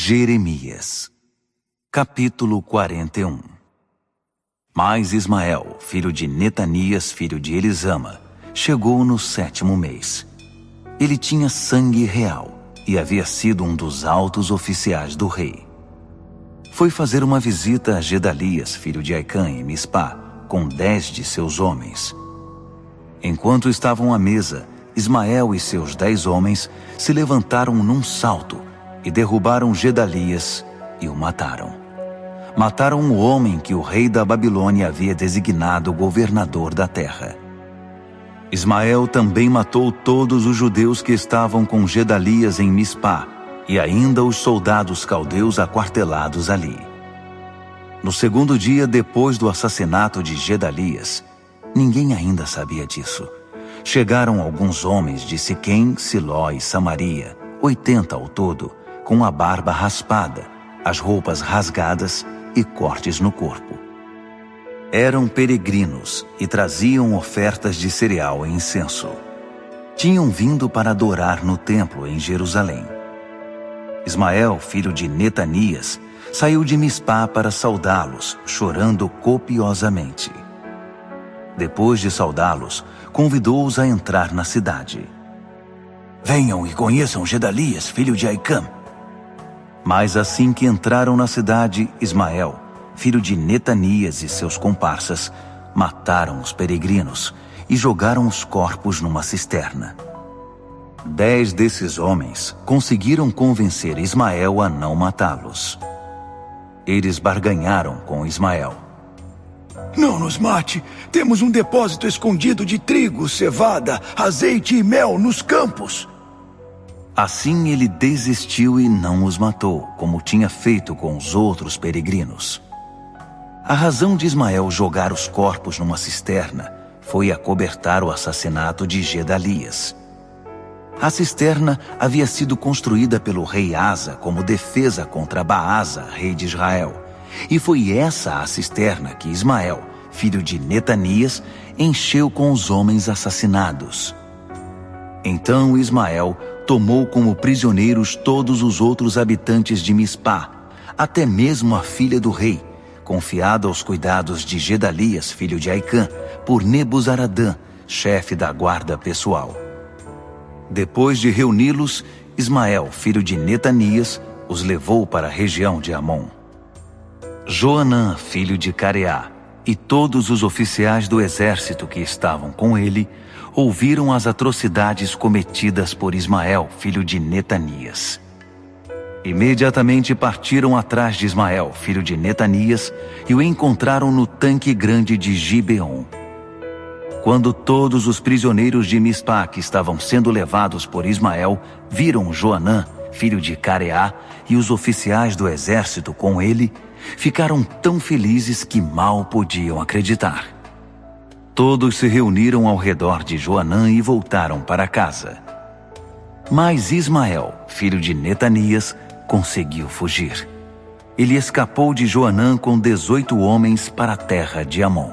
Jeremias, capítulo 41. Mas Ismael, filho de Netanias, filho de Elisama, chegou no 7º mês. Ele tinha sangue real e havia sido um dos altos oficiais do rei. Foi fazer uma visita a Gedalias, filho de Aicã, em Mispá, com 10 de seus homens. Enquanto estavam à mesa, Ismael e seus 10 homens se levantaram num salto e derrubaram Gedalias e o mataram. Mataram o homem que o rei da Babilônia havia designado governador da terra. Ismael também matou todos os judeus que estavam com Gedalias em Mispá, e ainda os soldados caldeus aquartelados ali. No 2º dia depois do assassinato de Gedalias, ninguém ainda sabia disso, chegaram alguns homens de Siquém, Siló e Samaria, 80 ao todo, com a barba raspada, as roupas rasgadas e cortes no corpo. Eram peregrinos e traziam ofertas de cereal e incenso. Tinham vindo para adorar no templo em Jerusalém. Ismael, filho de Netanias, saiu de Mispá para saudá-los, chorando copiosamente. Depois de saudá-los, convidou-os a entrar na cidade. Venham e conheçam Gedalias, filho de Aicã. Mas assim que entraram na cidade, Ismael, filho de Netanias e seus comparsas, mataram os peregrinos e jogaram os corpos numa cisterna. 10 desses homens conseguiram convencer Ismael a não matá-los. Eles barganharam com Ismael. Não nos mate, temos um depósito escondido de trigo, cevada, azeite e mel nos campos. Assim ele desistiu e não os matou, como tinha feito com os outros peregrinos. A razão de Ismael jogar os corpos numa cisterna foi acobertar o assassinato de Gedalias. A cisterna havia sido construída pelo rei Asa como defesa contra Baasa, rei de Israel, e foi essa a cisterna que Ismael, filho de Netanias, encheu com os homens assassinados. Então Ismael tomou como prisioneiros todos os outros habitantes de Mispá, até mesmo a filha do rei, confiada aos cuidados de Gedalias, filho de Aicã, por Nebuzaradã, chefe da guarda pessoal. Depois de reuni-los, Ismael, filho de Netanias, os levou para a região de Amon. Joanã, filho de Careá, e todos os oficiais do exército que estavam com ele, ouviram as atrocidades cometidas por Ismael, filho de Netanias. Imediatamente partiram atrás de Ismael, filho de Netanias, e o encontraram no tanque grande de Gibeon. Quando todos os prisioneiros de Mispá que estavam sendo levados por Ismael viram Joanã, filho de Careá, e os oficiais do exército com ele, ficaram tão felizes que mal podiam acreditar. Todos se reuniram ao redor de Joanã e voltaram para casa. Mas Ismael, filho de Netanias, conseguiu fugir. Ele escapou de Joanã com 18 homens para a terra de Amon.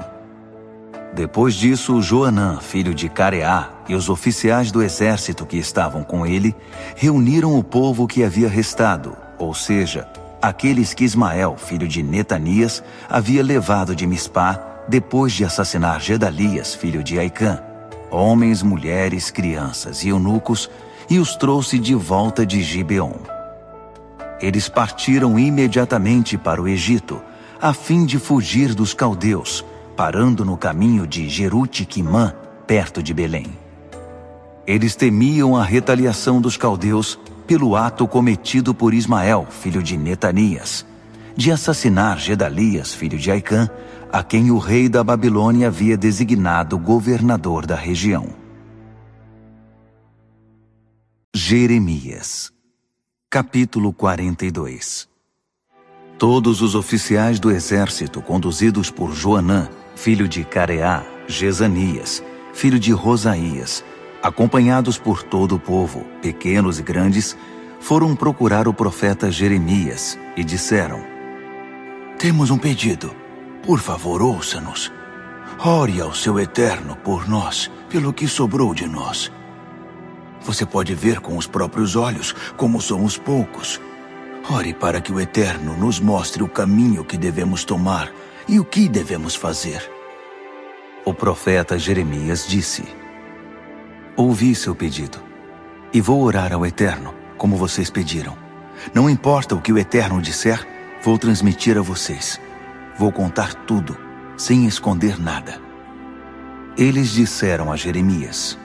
Depois disso, Joanã, filho de Careá, e os oficiais do exército que estavam com ele, reuniram o povo que havia restado, ou seja, aqueles que Ismael, filho de Netanias, havia levado de Mispá, depois de assassinar Gedalias, filho de Aicã, homens, mulheres, crianças e eunucos, e os trouxe de volta de Gibeon. Eles partiram imediatamente para o Egito, a fim de fugir dos caldeus, parando no caminho de Jerute-Quimã, perto de Belém. Eles temiam a retaliação dos caldeus pelo ato cometido por Ismael, filho de Netanias, de assassinar Gedalias, filho de Aicã, a quem o rei da Babilônia havia designado governador da região. Jeremias, capítulo 42. Todos os oficiais do exército, conduzidos por Joanã, filho de Careá, Jezanias, filho de Rosaías, acompanhados por todo o povo, pequenos e grandes, foram procurar o profeta Jeremias e disseram: Temos um pedido. Por favor, ouça-nos. Ore ao seu Eterno por nós, pelo que sobrou de nós. Você pode ver com os próprios olhos como somos poucos. Ore para que o Eterno nos mostre o caminho que devemos tomar e o que devemos fazer. O profeta Jeremias disse: Ouvi seu pedido, e vou orar ao Eterno, como vocês pediram. Não importa o que o Eterno disser, vou transmitir a vocês. Vou contar tudo, sem esconder nada. Eles disseram a Jeremias: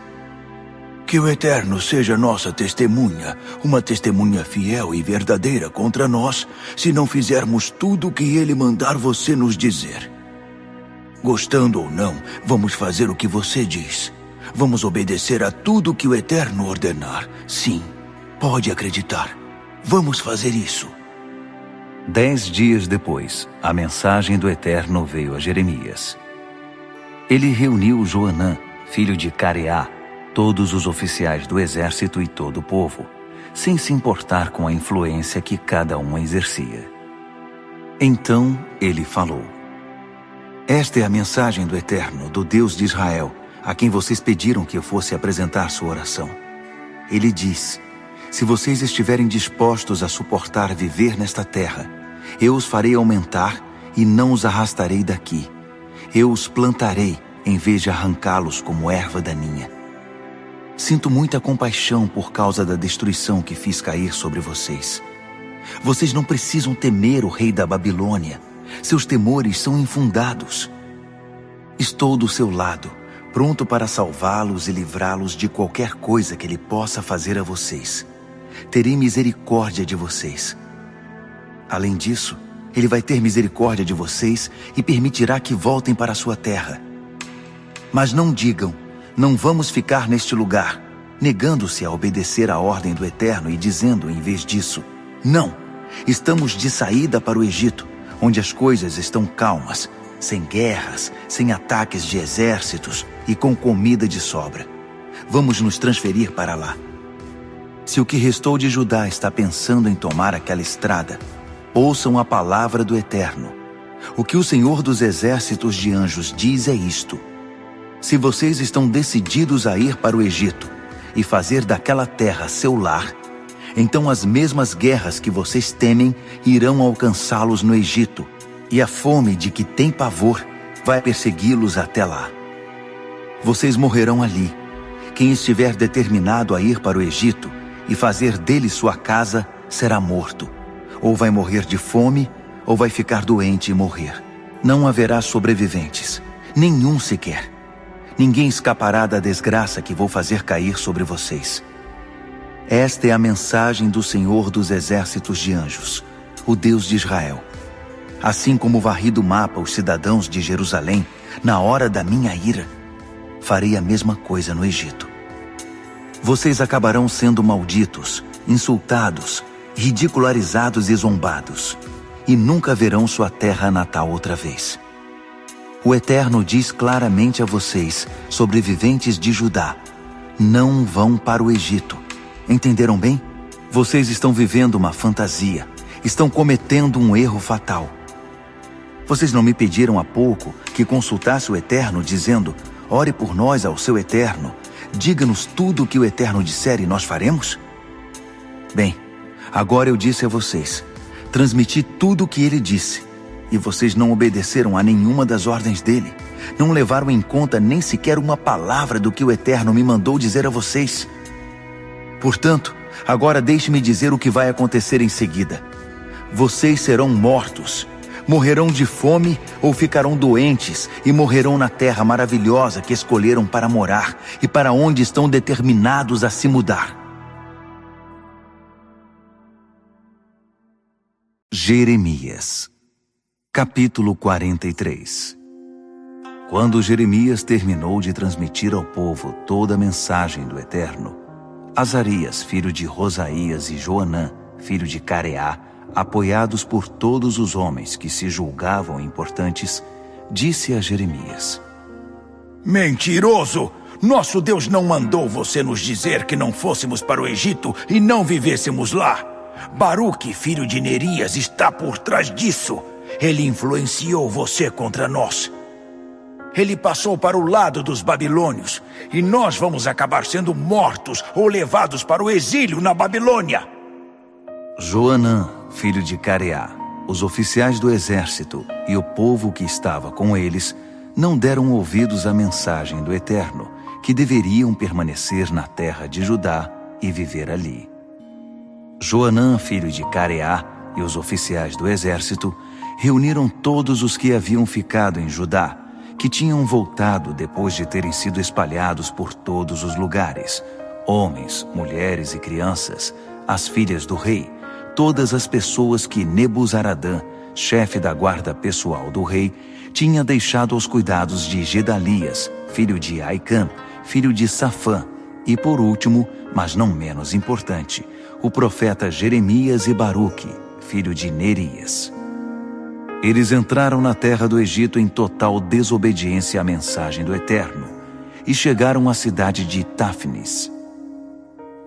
Que o Eterno seja nossa testemunha, uma testemunha fiel e verdadeira contra nós, se não fizermos tudo o que Ele mandar você nos dizer. Gostando ou não, vamos fazer o que você diz. Vamos obedecer a tudo que o Eterno ordenar. Sim, pode acreditar. Vamos fazer isso. 10 dias depois, a mensagem do Eterno veio a Jeremias. Ele reuniu Joanã, filho de Careá, todos os oficiais do exército e todo o povo, sem se importar com a influência que cada um exercia. Então ele falou: Esta é a mensagem do Eterno, do Deus de Israel, a quem vocês pediram que eu fosse apresentar sua oração. Ele diz: Se vocês estiverem dispostos a suportar viver nesta terra, eu os farei aumentar e não os arrastarei daqui. Eu os plantarei em vez de arrancá-los como erva daninha. Sinto muita compaixão por causa da destruição que fiz cair sobre vocês. Vocês não precisam temer o rei da Babilônia. Seus temores são infundados. Estou do seu lado, pronto para salvá-los e livrá-los de qualquer coisa que ele possa fazer a vocês. Terei misericórdia de vocês. Além disso, ele vai ter misericórdia de vocês e permitirá que voltem para a sua terra. Mas não digam: Não vamos ficar neste lugar, negando-se a obedecer à ordem do Eterno e dizendo, em vez disso: Não, estamos de saída para o Egito, onde as coisas estão calmas, sem guerras, sem ataques de exércitos e com comida de sobra. Vamos nos transferir para lá. Se o que restou de Judá está pensando em tomar aquela estrada, ouçam a palavra do Eterno. O que o Senhor dos Exércitos de Anjos diz é isto: Se vocês estão decididos a ir para o Egito e fazer daquela terra seu lar, então as mesmas guerras que vocês temem irão alcançá-los no Egito, e a fome de que tem pavor vai persegui-los até lá. Vocês morrerão ali. Quem estiver determinado a ir para o Egito e fazer dele sua casa será morto. Ou vai morrer de fome, ou vai ficar doente e morrer. Não haverá sobreviventes, nenhum sequer. Ninguém escapará da desgraça que vou fazer cair sobre vocês. Esta é a mensagem do Senhor dos Exércitos de Anjos, o Deus de Israel. Assim como varri do mapa os cidadãos de Jerusalém, na hora da minha ira, farei a mesma coisa no Egito. Vocês acabarão sendo malditos, insultados, ridicularizados e zombados, e nunca verão sua terra natal outra vez. O Eterno diz claramente a vocês, sobreviventes de Judá: Não vão para o Egito. Entenderam bem? Vocês estão vivendo uma fantasia. Estão cometendo um erro fatal. Vocês não me pediram há pouco que consultasse o Eterno, dizendo: Ore por nós ao seu Eterno. Diga-nos tudo o que o Eterno disser e nós faremos? Bem, agora eu disse a vocês. Transmiti tudo o que ele disse. E vocês não obedeceram a nenhuma das ordens dele. Não levaram em conta nem sequer uma palavra do que o Eterno me mandou dizer a vocês. Portanto, agora deixe-me dizer o que vai acontecer em seguida. Vocês serão mortos. Morrerão de fome ou ficarão doentes e morrerão na terra maravilhosa que escolheram para morar e para onde estão determinados a se mudar. Jeremias, capítulo 43. Quando Jeremias terminou de transmitir ao povo toda a mensagem do Eterno, Azarias, filho de Rosaías, e Joanã, filho de Careá, apoiados por todos os homens que se julgavam importantes, disse a Jeremias: Mentiroso! Nosso Deus não mandou você nos dizer que não fôssemos para o Egito e não vivêssemos lá. Baruque, filho de Nerias, está por trás disso. Ele influenciou você contra nós. Ele passou para o lado dos babilônios, e nós vamos acabar sendo mortos ou levados para o exílio na Babilônia. Joanã, filho de Careá, os oficiais do exército e o povo que estava com eles não deram ouvidos à mensagem do Eterno, que deveriam permanecer na terra de Judá e viver ali. Joanã, filho de Careá, e os oficiais do exército reuniram todos os que haviam ficado em Judá, que tinham voltado depois de terem sido espalhados por todos os lugares, homens, mulheres e crianças, as filhas do rei, todas as pessoas que Nebuzaradã, chefe da guarda pessoal do rei, tinha deixado aos cuidados de Gedalias, filho de Aicam, filho de Safã, e por último, mas não menos importante, o profeta Jeremias e Baruque, filho de Nerias. Eles entraram na terra do Egito em total desobediência à mensagem do Eterno e chegaram à cidade de Táfnis.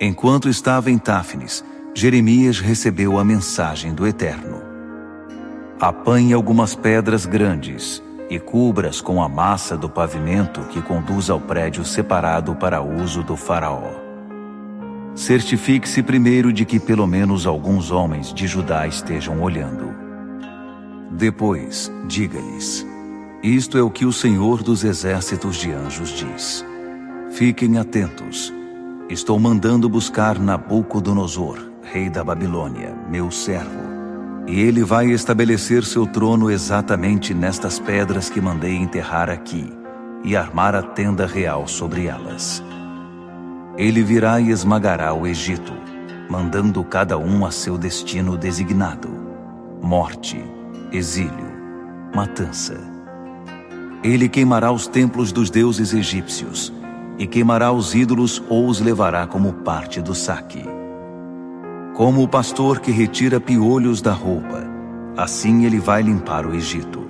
Enquanto estava em Táfnis, Jeremias recebeu a mensagem do Eterno. Apanhe algumas pedras grandes e cubra-as com a massa do pavimento que conduz ao prédio separado para uso do faraó. Certifique-se primeiro de que pelo menos alguns homens de Judá estejam olhando. Depois, diga-lhes: isto é o que o Senhor dos Exércitos de Anjos diz. Fiquem atentos. Estou mandando buscar Nabucodonosor, rei da Babilônia, meu servo, e ele vai estabelecer seu trono exatamente nestas pedras que mandei enterrar aqui, e armar a tenda real sobre elas. Ele virá e esmagará o Egito, mandando cada um a seu destino designado: morte, exílio, matança. Ele queimará os templos dos deuses egípcios, e queimará os ídolos ou os levará como parte do saque. Como o pastor que retira piolhos da roupa, assim ele vai limpar o Egito,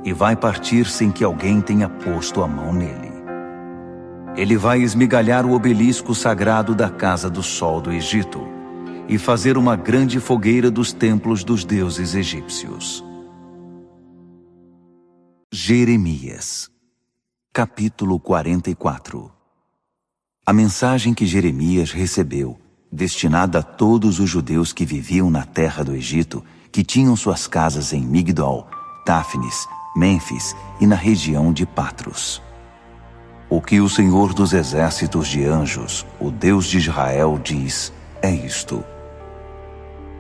e vai partir sem que alguém tenha posto a mão nele. Ele vai esmigalhar o obelisco sagrado da casa do sol do Egito, e fazer uma grande fogueira dos templos dos deuses egípcios. Jeremias, capítulo 44. A mensagem que Jeremias recebeu, destinada a todos os judeus que viviam na terra do Egito, que tinham suas casas em Migdol, Táfnis, Mênfis e na região de Patros. O que o Senhor dos Exércitos de Anjos, o Deus de Israel, diz é isto: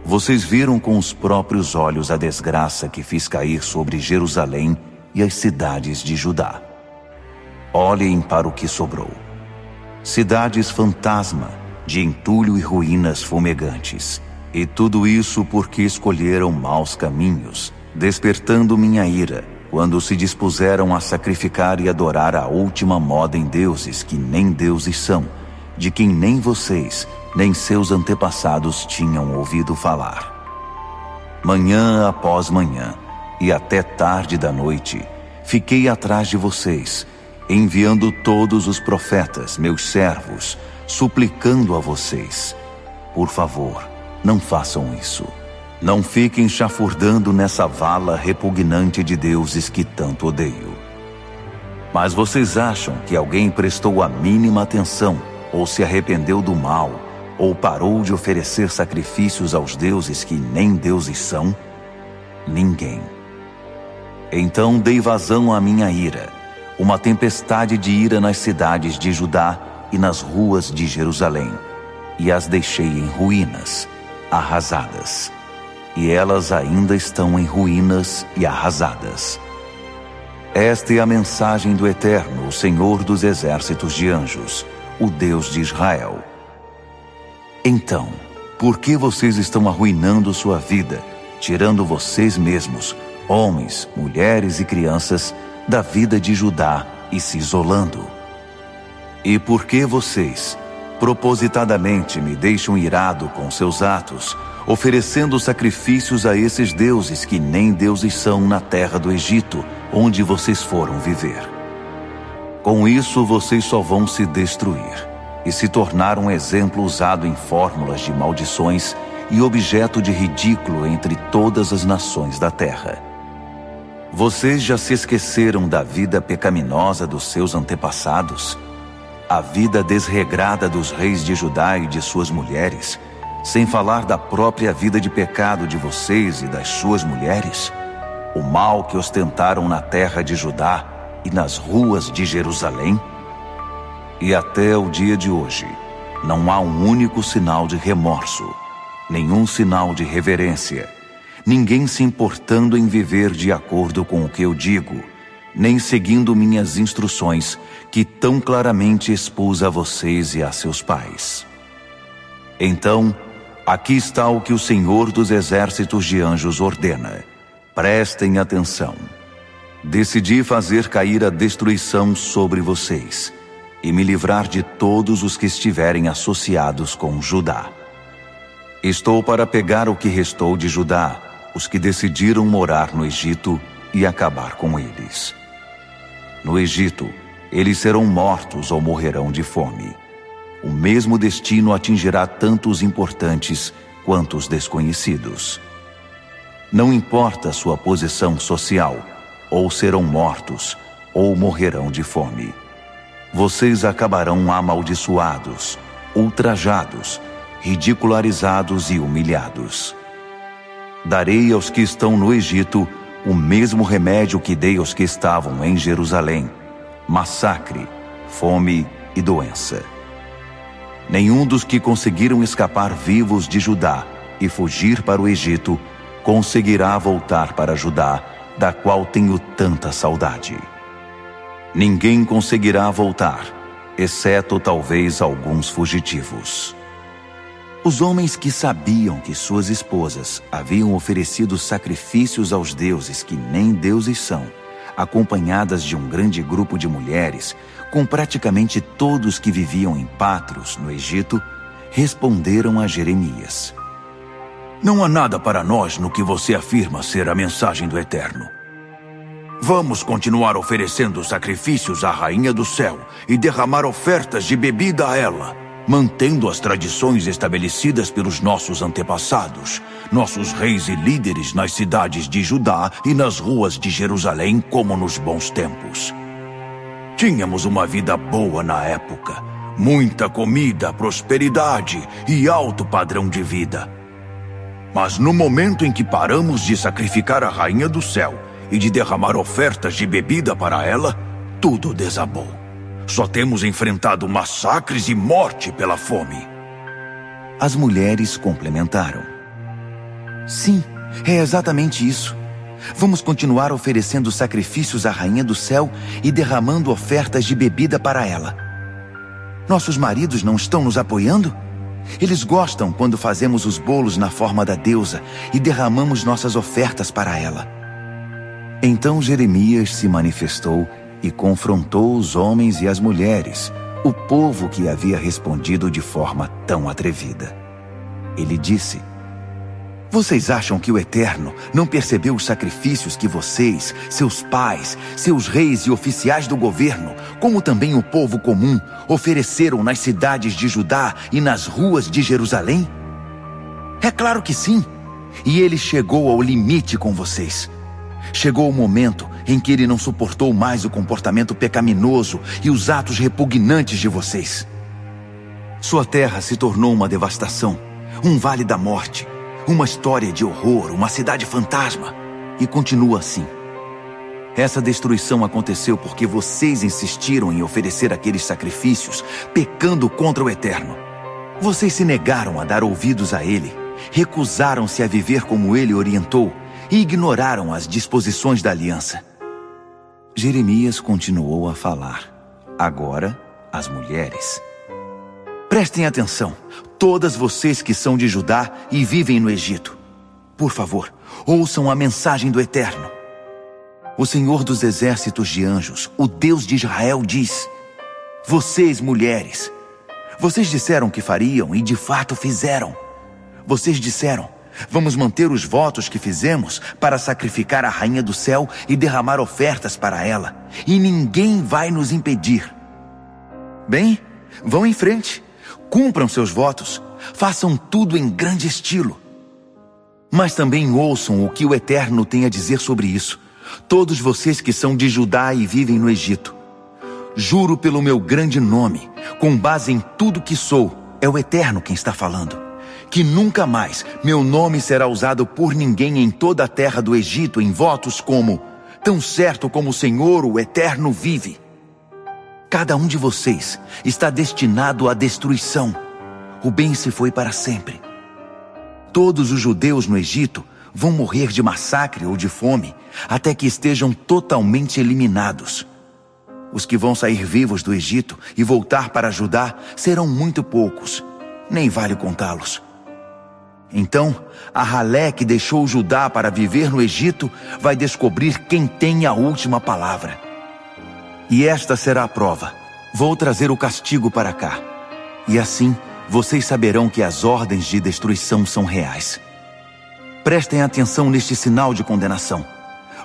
vocês viram com os próprios olhos a desgraça que fiz cair sobre Jerusalém e as cidades de Judá. Olhem para o que sobrou. Cidades fantasma, de entulho e ruínas fumegantes. E tudo isso porque escolheram maus caminhos, despertando minha ira, quando se dispuseram a sacrificar e adorar a última moda em deuses que nem deuses são, de quem nem vocês, nem seus antepassados tinham ouvido falar. Manhã após manhã, e até tarde da noite, fiquei atrás de vocês, enviando todos os profetas, meus servos, suplicando a vocês: por favor, não façam isso. Não fiquem chafurdando nessa vala repugnante de deuses que tanto odeio. Mas vocês acham que alguém prestou a mínima atenção, ou se arrependeu do mal, ou parou de oferecer sacrifícios aos deuses que nem deuses são? Ninguém. Então dei vazão à minha ira, uma tempestade de ira nas cidades de Judá e nas ruas de Jerusalém, e as deixei em ruínas, arrasadas. E elas ainda estão em ruínas e arrasadas. Esta é a mensagem do Eterno, o Senhor dos Exércitos de Anjos, o Deus de Israel. Então, por que vocês estão arruinando sua vida, tirando vocês mesmos, homens, mulheres e crianças, da vida de Judá e se isolando? E por que vocês, propositadamente, me deixam irado com seus atos, oferecendo sacrifícios a esses deuses que nem deuses são na terra do Egito, onde vocês foram viver? Com isso, vocês só vão se destruir e se tornar um exemplo usado em fórmulas de maldições e objeto de ridículo entre todas as nações da terra. Vocês já se esqueceram da vida pecaminosa dos seus antepassados? A vida desregrada dos reis de Judá e de suas mulheres, sem falar da própria vida de pecado de vocês e das suas mulheres, o mal que ostentaram na terra de Judá e nas ruas de Jerusalém? E até o dia de hoje, não há um único sinal de remorso, nenhum sinal de reverência, ninguém se importando em viver de acordo com o que eu digo, nem seguindo minhas instruções, que tão claramente expus a vocês e a seus pais. Então, aqui está o que o Senhor dos Exércitos de Anjos ordena. Prestem atenção. Decidi fazer cair a destruição sobre vocês e me livrar de todos os que estiverem associados com Judá. Estou para pegar o que restou de Judá, os que decidiram morar no Egito, e acabar com eles. No Egito, eles serão mortos ou morrerão de fome. O mesmo destino atingirá tanto os importantes quanto os desconhecidos. Não importa sua posição social, ou serão mortos, ou morrerão de fome. Vocês acabarão amaldiçoados, ultrajados, ridicularizados e humilhados. Darei aos que estão no Egito o mesmo remédio que dei aos que estavam em Jerusalém: massacre, fome e doença. Nenhum dos que conseguiram escapar vivos de Judá e fugir para o Egito conseguirá voltar para Judá, da qual tenho tanta saudade. Ninguém conseguirá voltar, exceto talvez alguns fugitivos. Os homens que sabiam que suas esposas haviam oferecido sacrifícios aos deuses que nem deuses são, acompanhadas de um grande grupo de mulheres, com praticamente todos que viviam em Patros, no Egito, responderam a Jeremias: Não há nada para nós no que você afirma ser a mensagem do Eterno. Vamos continuar oferecendo sacrifícios à Rainha do Céu e derramar ofertas de bebida a ela, mantendo as tradições estabelecidas pelos nossos antepassados, nossos reis e líderes nas cidades de Judá e nas ruas de Jerusalém, como nos bons tempos. Tínhamos uma vida boa na época, muita comida, prosperidade e alto padrão de vida. Mas no momento em que paramos de sacrificar a Rainha do Céu e de derramar ofertas de bebida para ela, tudo desabou. Só temos enfrentado massacres e morte pela fome. As mulheres complementaram: Sim, é exatamente isso. Vamos continuar oferecendo sacrifícios à Rainha do Céu e derramando ofertas de bebida para ela. Nossos maridos não estão nos apoiando? Eles gostam quando fazemos os bolos na forma da deusa e derramamos nossas ofertas para ela. Então Jeremias se manifestou e confrontou os homens e as mulheres, o povo que havia respondido de forma tão atrevida. Ele disse: Vocês acham que o Eterno não percebeu os sacrifícios que vocês, seus pais, seus reis e oficiais do governo, como também o povo comum, ofereceram nas cidades de Judá e nas ruas de Jerusalém? É claro que sim. E ele chegou ao limite com vocês. Chegou o momento em que ele não suportou mais o comportamento pecaminoso e os atos repugnantes de vocês. Sua terra se tornou uma devastação, um vale da morte, uma história de horror, uma cidade fantasma, e continua assim. Essa destruição aconteceu porque vocês insistiram em oferecer aqueles sacrifícios, pecando contra o Eterno. Vocês se negaram a dar ouvidos a ele, recusaram-se a viver como ele orientou e ignoraram as disposições da aliança. Jeremias continuou a falar. Agora, as mulheres: Prestem atenção, todas vocês que são de Judá e vivem no Egito. Por favor, ouçam a mensagem do Eterno. O Senhor dos Exércitos de Anjos, o Deus de Israel, diz: Vocês, mulheres, vocês disseram que fariam e de fato fizeram. Vocês disseram: Vamos manter os votos que fizemos para sacrificar a Rainha do Céu e derramar ofertas para ela, e ninguém vai nos impedir. Bem, vão em frente, cumpram seus votos, façam tudo em grande estilo. Mas também ouçam o que o Eterno tem a dizer sobre isso, todos vocês que são de Judá e vivem no Egito. Juro pelo meu grande nome, com base em tudo que sou, é o Eterno quem está falando, que nunca mais meu nome será usado por ninguém em toda a terra do Egito em votos como: tão certo como o Senhor, o Eterno, vive. Cada um de vocês está destinado à destruição. O bem se foi para sempre. Todos os judeus no Egito vão morrer de massacre ou de fome, até que estejam totalmente eliminados. Os que vão sair vivos do Egito e voltar para Judá serão muito poucos, nem vale contá-los. Então, a ralé que deixou Judá para viver no Egito vai descobrir quem tem a última palavra. E esta será a prova. Vou trazer o castigo para cá. E assim, vocês saberão que as ordens de destruição são reais. Prestem atenção neste sinal de condenação.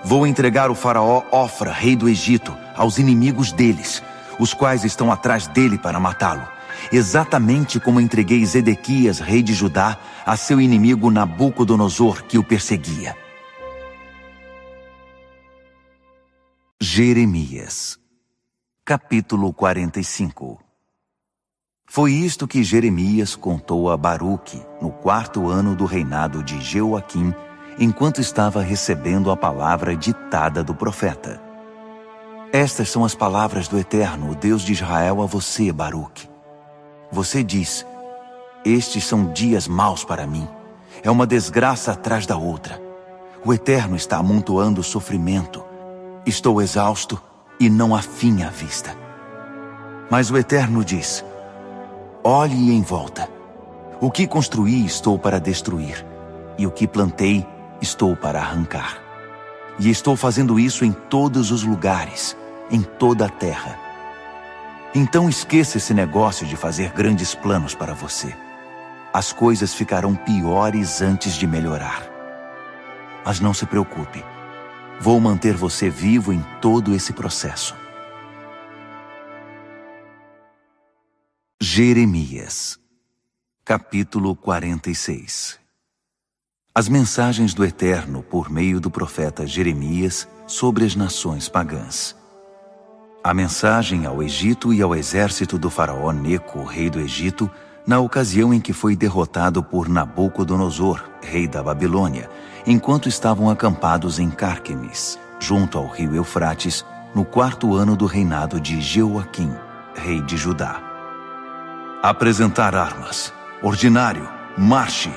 Vou entregar o faraó Ofra, rei do Egito, aos inimigos deles, os quais estão atrás dele para matá-lo, exatamente como entreguei Zedequias, rei de Judá, a seu inimigo Nabucodonosor, que o perseguia. Jeremias, capítulo 45. Foi isto que Jeremias contou a Baruque no 4º ano do reinado de Jeoaquim, enquanto estava recebendo a palavra ditada do profeta. Estas são as palavras do Eterno, o Deus de Israel, a você, Baruque. Você diz: estes são dias maus para mim. É uma desgraça atrás da outra. O Eterno está amontoando sofrimento. Estou exausto e não há fim à vista. Mas o Eterno diz: olhe em volta. O que construí estou para destruir, e o que plantei estou para arrancar. E estou fazendo isso em todos os lugares, em toda a terra. Então esqueça esse negócio de fazer grandes planos para você. As coisas ficarão piores antes de melhorar. Mas não se preocupe. Vou manter você vivo em todo esse processo. Jeremias, capítulo 46. As mensagens do Eterno por meio do profeta Jeremias sobre as nações pagãs. A mensagem ao Egito e ao exército do faraó Neco, rei do Egito, na ocasião em que foi derrotado por Nabucodonosor, rei da Babilônia, enquanto estavam acampados em Cárquemis, junto ao rio Eufrates, no 4º ano do reinado de Jeoaquim, rei de Judá. Apresentar armas. Ordinário, marche.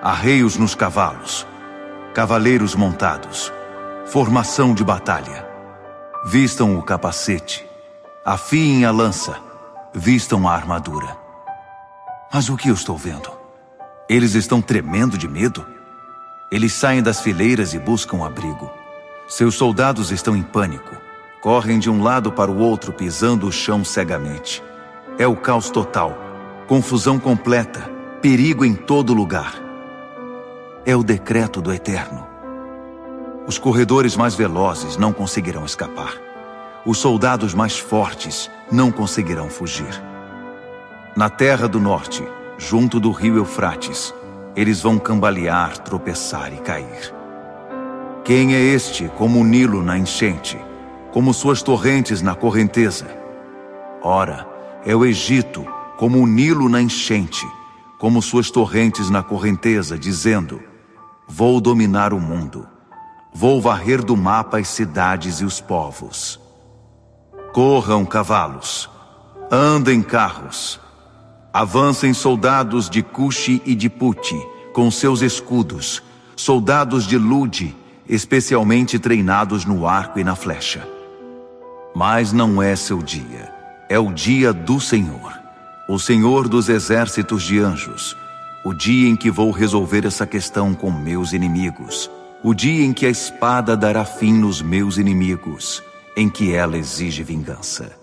Arreios nos cavalos. Cavaleiros montados. Formação de batalha. Vistam o capacete. Afiem a lança. Vistam a armadura. Mas o que eu estou vendo? Eles estão tremendo de medo? Eles saem das fileiras e buscam abrigo. Seus soldados estão em pânico. Correm de um lado para o outro, pisando o chão cegamente. É o caos total, confusão completa, perigo em todo lugar. É o decreto do Eterno. Os corredores mais velozes não conseguirão escapar. Os soldados mais fortes não conseguirão fugir. Na terra do norte, junto do rio Eufrates, eles vão cambalear, tropeçar e cair. Quem é este como o Nilo na enchente, como suas torrentes na correnteza? Ora, é o Egito, como o Nilo na enchente, como suas torrentes na correnteza, dizendo: vou dominar o mundo, vou varrer do mapa as cidades e os povos. Corram cavalos, andem carros, avancem soldados de Cuxi e de Puti, com seus escudos, soldados de Lude, especialmente treinados no arco e na flecha. Mas não é seu dia. É o dia do Senhor, o Senhor dos exércitos de anjos, o dia em que vou resolver essa questão com meus inimigos, o dia em que a espada dará fim nos meus inimigos, em que ela exige vingança.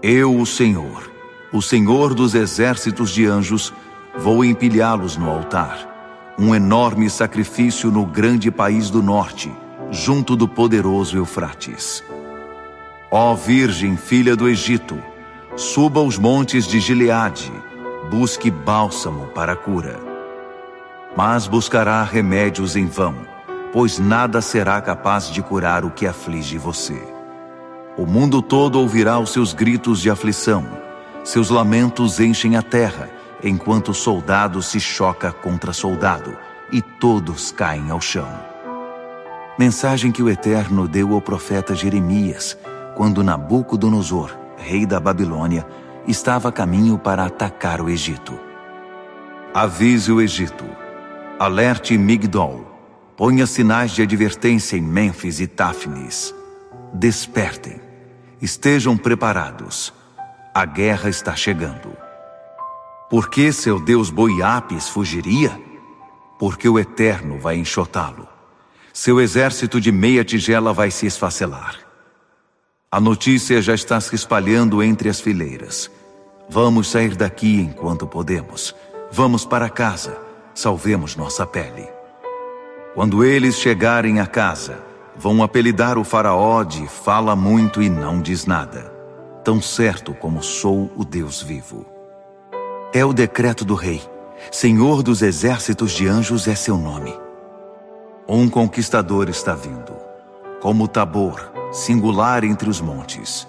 Eu, o Senhor dos exércitos de anjos, vou empilhá-los no altar, um enorme sacrifício no grande país do norte, junto do poderoso Eufrates. Ó Virgem, filha do Egito, suba aos montes de Gileade, busque bálsamo para a cura. Mas buscará remédios em vão, pois nada será capaz de curar o que aflige você. O mundo todo ouvirá os seus gritos de aflição, seus lamentos enchem a terra, enquanto soldado se choca contra soldado, e todos caem ao chão. Mensagem que o Eterno deu ao profeta Jeremias, quando Nabucodonosor, rei da Babilônia, estava a caminho para atacar o Egito. Avise o Egito, alerte Migdol, ponha sinais de advertência em Mênfis e Táfnis. Despertem, estejam preparados, a guerra está chegando. Por que seu deus Boiapes fugiria? Porque o Eterno vai enxotá-lo. Seu exército de meia tigela vai se esfacelar. A notícia já está se espalhando entre as fileiras. Vamos sair daqui enquanto podemos. Vamos para casa, salvemos nossa pele. Quando eles chegarem a casa, vão apelidar o faraó de fala muito e não diz nada, tão certo como sou o Deus vivo. É o decreto do rei. Senhor dos exércitos de anjos é seu nome. Um conquistador está vindo, como o Tabor, singular entre os montes,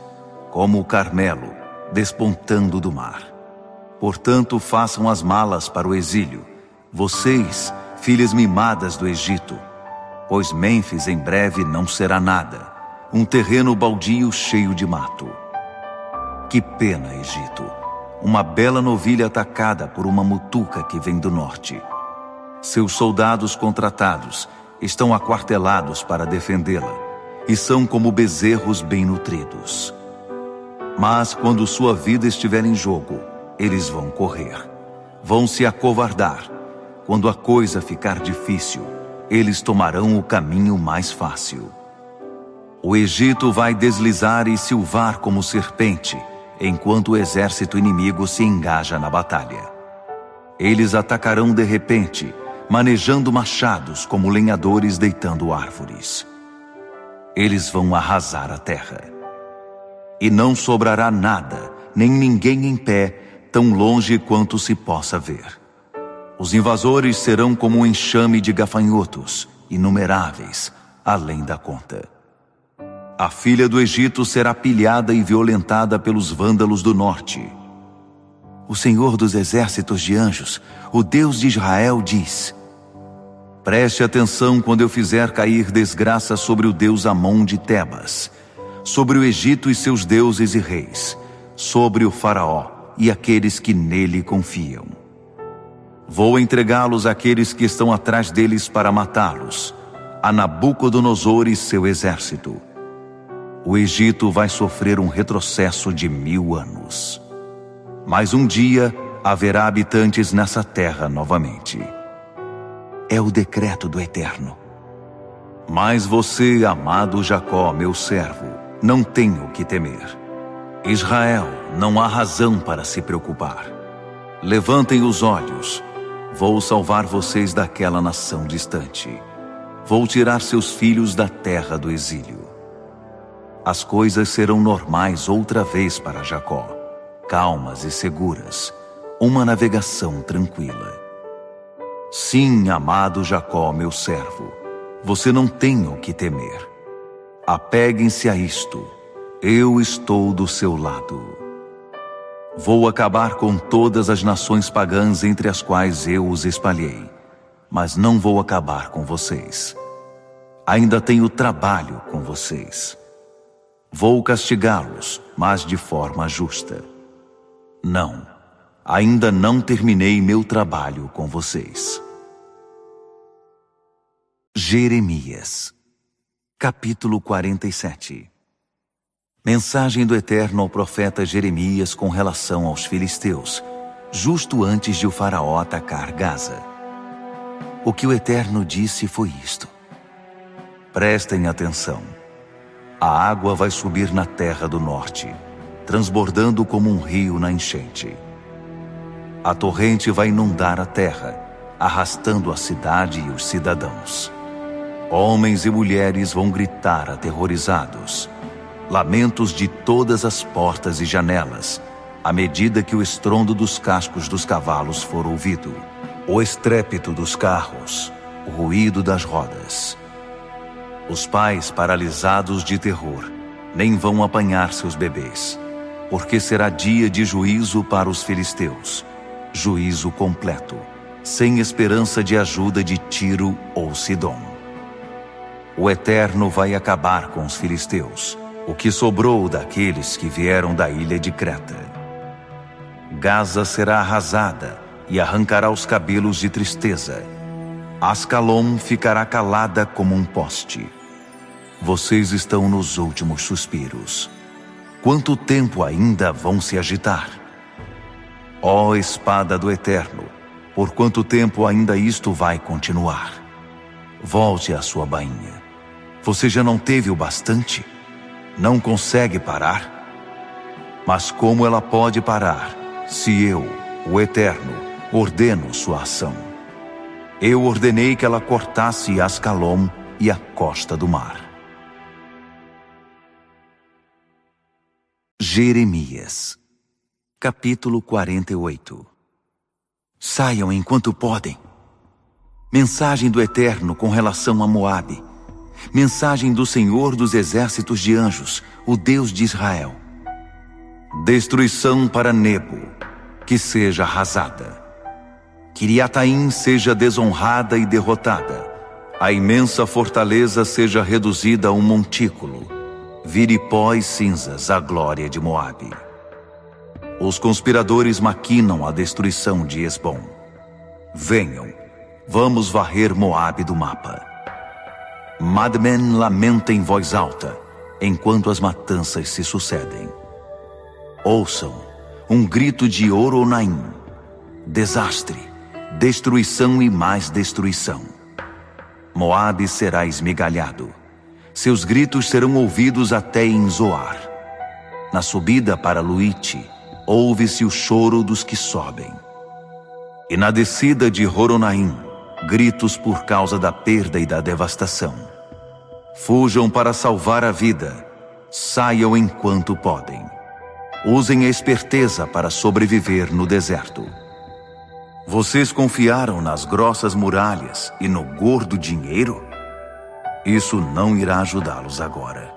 como o Carmelo, despontando do mar. Portanto, façam as malas para o exílio, vocês, filhas mimadas do Egito, pois Mênfis em breve não será nada, um terreno baldio cheio de mato. Que pena, Egito! Uma bela novilha atacada por uma mutuca que vem do norte. Seus soldados contratados estão aquartelados para defendê-la, e são como bezerros bem nutridos. Mas quando sua vida estiver em jogo, eles vão correr, vão se acovardar. Quando a coisa ficar difícil, eles tomarão o caminho mais fácil. O Egito vai deslizar e silvar como serpente, enquanto o exército inimigo se engaja na batalha. Eles atacarão de repente, manejando machados como lenhadores deitando árvores. Eles vão arrasar a terra. E não sobrará nada, nem ninguém em pé, tão longe quanto se possa ver. Os invasores serão como um enxame de gafanhotos, inumeráveis, além da conta. A filha do Egito será pilhada e violentada pelos vândalos do norte. O Senhor dos exércitos de anjos, o Deus de Israel, diz: preste atenção quando eu fizer cair desgraça sobre o deus Amon de Tebas, sobre o Egito e seus deuses e reis, sobre o faraó e aqueles que nele confiam. Vou entregá-los àqueles que estão atrás deles para matá-los, a Nabucodonosor e seu exército. O Egito vai sofrer um retrocesso de 1000 anos. Mas um dia haverá habitantes nessa terra novamente. É o decreto do Eterno. Mas você, amado Jacó, meu servo, não tem o que temer. Israel, não há razão para se preocupar. Levantem os olhos. Vou salvar vocês daquela nação distante. Vou tirar seus filhos da terra do exílio. As coisas serão normais outra vez para Jacó, calmas e seguras, uma navegação tranquila. Sim, amado Jacó, meu servo, você não tem o que temer. Apeguem-se a isto, eu estou do seu lado. Vou acabar com todas as nações pagãs entre as quais eu os espalhei, mas não vou acabar com vocês. Ainda tenho trabalho com vocês. Vou castigá-los, mas de forma justa. Não, ainda não terminei meu trabalho com vocês. Jeremias, capítulo 47. Mensagem do Eterno ao profeta Jeremias com relação aos filisteus, justo antes de o faraó atacar Gaza. O que o Eterno disse foi isto: prestem atenção. A água vai subir na terra do norte, transbordando como um rio na enchente. A torrente vai inundar a terra, arrastando a cidade e os cidadãos. Homens e mulheres vão gritar aterrorizados. Lamentos de todas as portas e janelas, à medida que o estrondo dos cascos dos cavalos for ouvido, o estrépito dos carros, o ruído das rodas. Os pais, paralisados de terror, nem vão apanhar seus bebês, porque será dia de juízo para os filisteus, juízo completo, sem esperança de ajuda de Tiro ou Sidom. O Eterno vai acabar com os filisteus, o que sobrou daqueles que vieram da ilha de Creta. Gaza será arrasada e arrancará os cabelos de tristeza. Ascalon ficará calada como um poste. Vocês estão nos últimos suspiros. Quanto tempo ainda vão se agitar? Ó espada do Eterno, por quanto tempo ainda isto vai continuar? Volte à sua bainha. Você já não teve o bastante? Não consegue parar? Mas como ela pode parar, se eu, o Eterno, ordeno sua ação? Eu ordenei que ela cortasse Ascalon e a costa do mar. Jeremias, capítulo 48. Saiam enquanto podem. Mensagem do Eterno com relação a Moabe. Mensagem do Senhor dos exércitos de anjos, o Deus de Israel. Destruição para Nebo, que seja arrasada. Quiriataim seja desonrada e derrotada. A imensa fortaleza seja reduzida a um montículo. Vire pó e cinzas a glória de Moabe. Os conspiradores maquinam a destruição de Esbom. Venham, vamos varrer Moabe do mapa. Madmen lamenta em voz alta, enquanto as matanças se sucedem. Ouçam, um grito de Horonaim. Desastre, destruição e mais destruição. Moabe será esmigalhado. Seus gritos serão ouvidos até em Zoar. Na subida para Luite, ouve-se o choro dos que sobem. E na descida de Horonaim, gritos por causa da perda e da devastação. Fujam para salvar a vida. Saiam enquanto podem. Usem a esperteza para sobreviver no deserto. Vocês confiaram nas grossas muralhas e no gordo dinheiro? Isso não irá ajudá-los agora.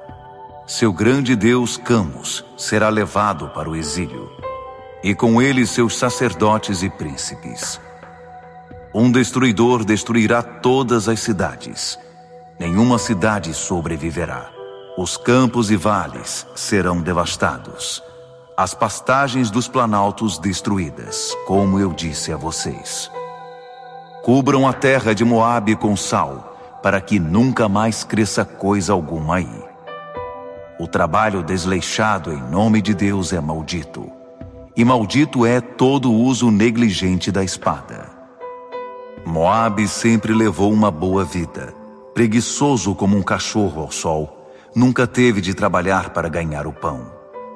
Seu grande deus Camus será levado para o exílio, e com ele seus sacerdotes e príncipes. Um destruidor destruirá todas as cidades. Nenhuma cidade sobreviverá. Os campos e vales serão devastados. As pastagens dos planaltos destruídas, como eu disse a vocês. Cubram a terra de Moabe com sal, para que nunca mais cresça coisa alguma aí. O trabalho desleixado em nome de Deus é maldito, e maldito é todo o uso negligente da espada. Moabe sempre levou uma boa vida, preguiçoso como um cachorro ao sol, nunca teve de trabalhar para ganhar o pão,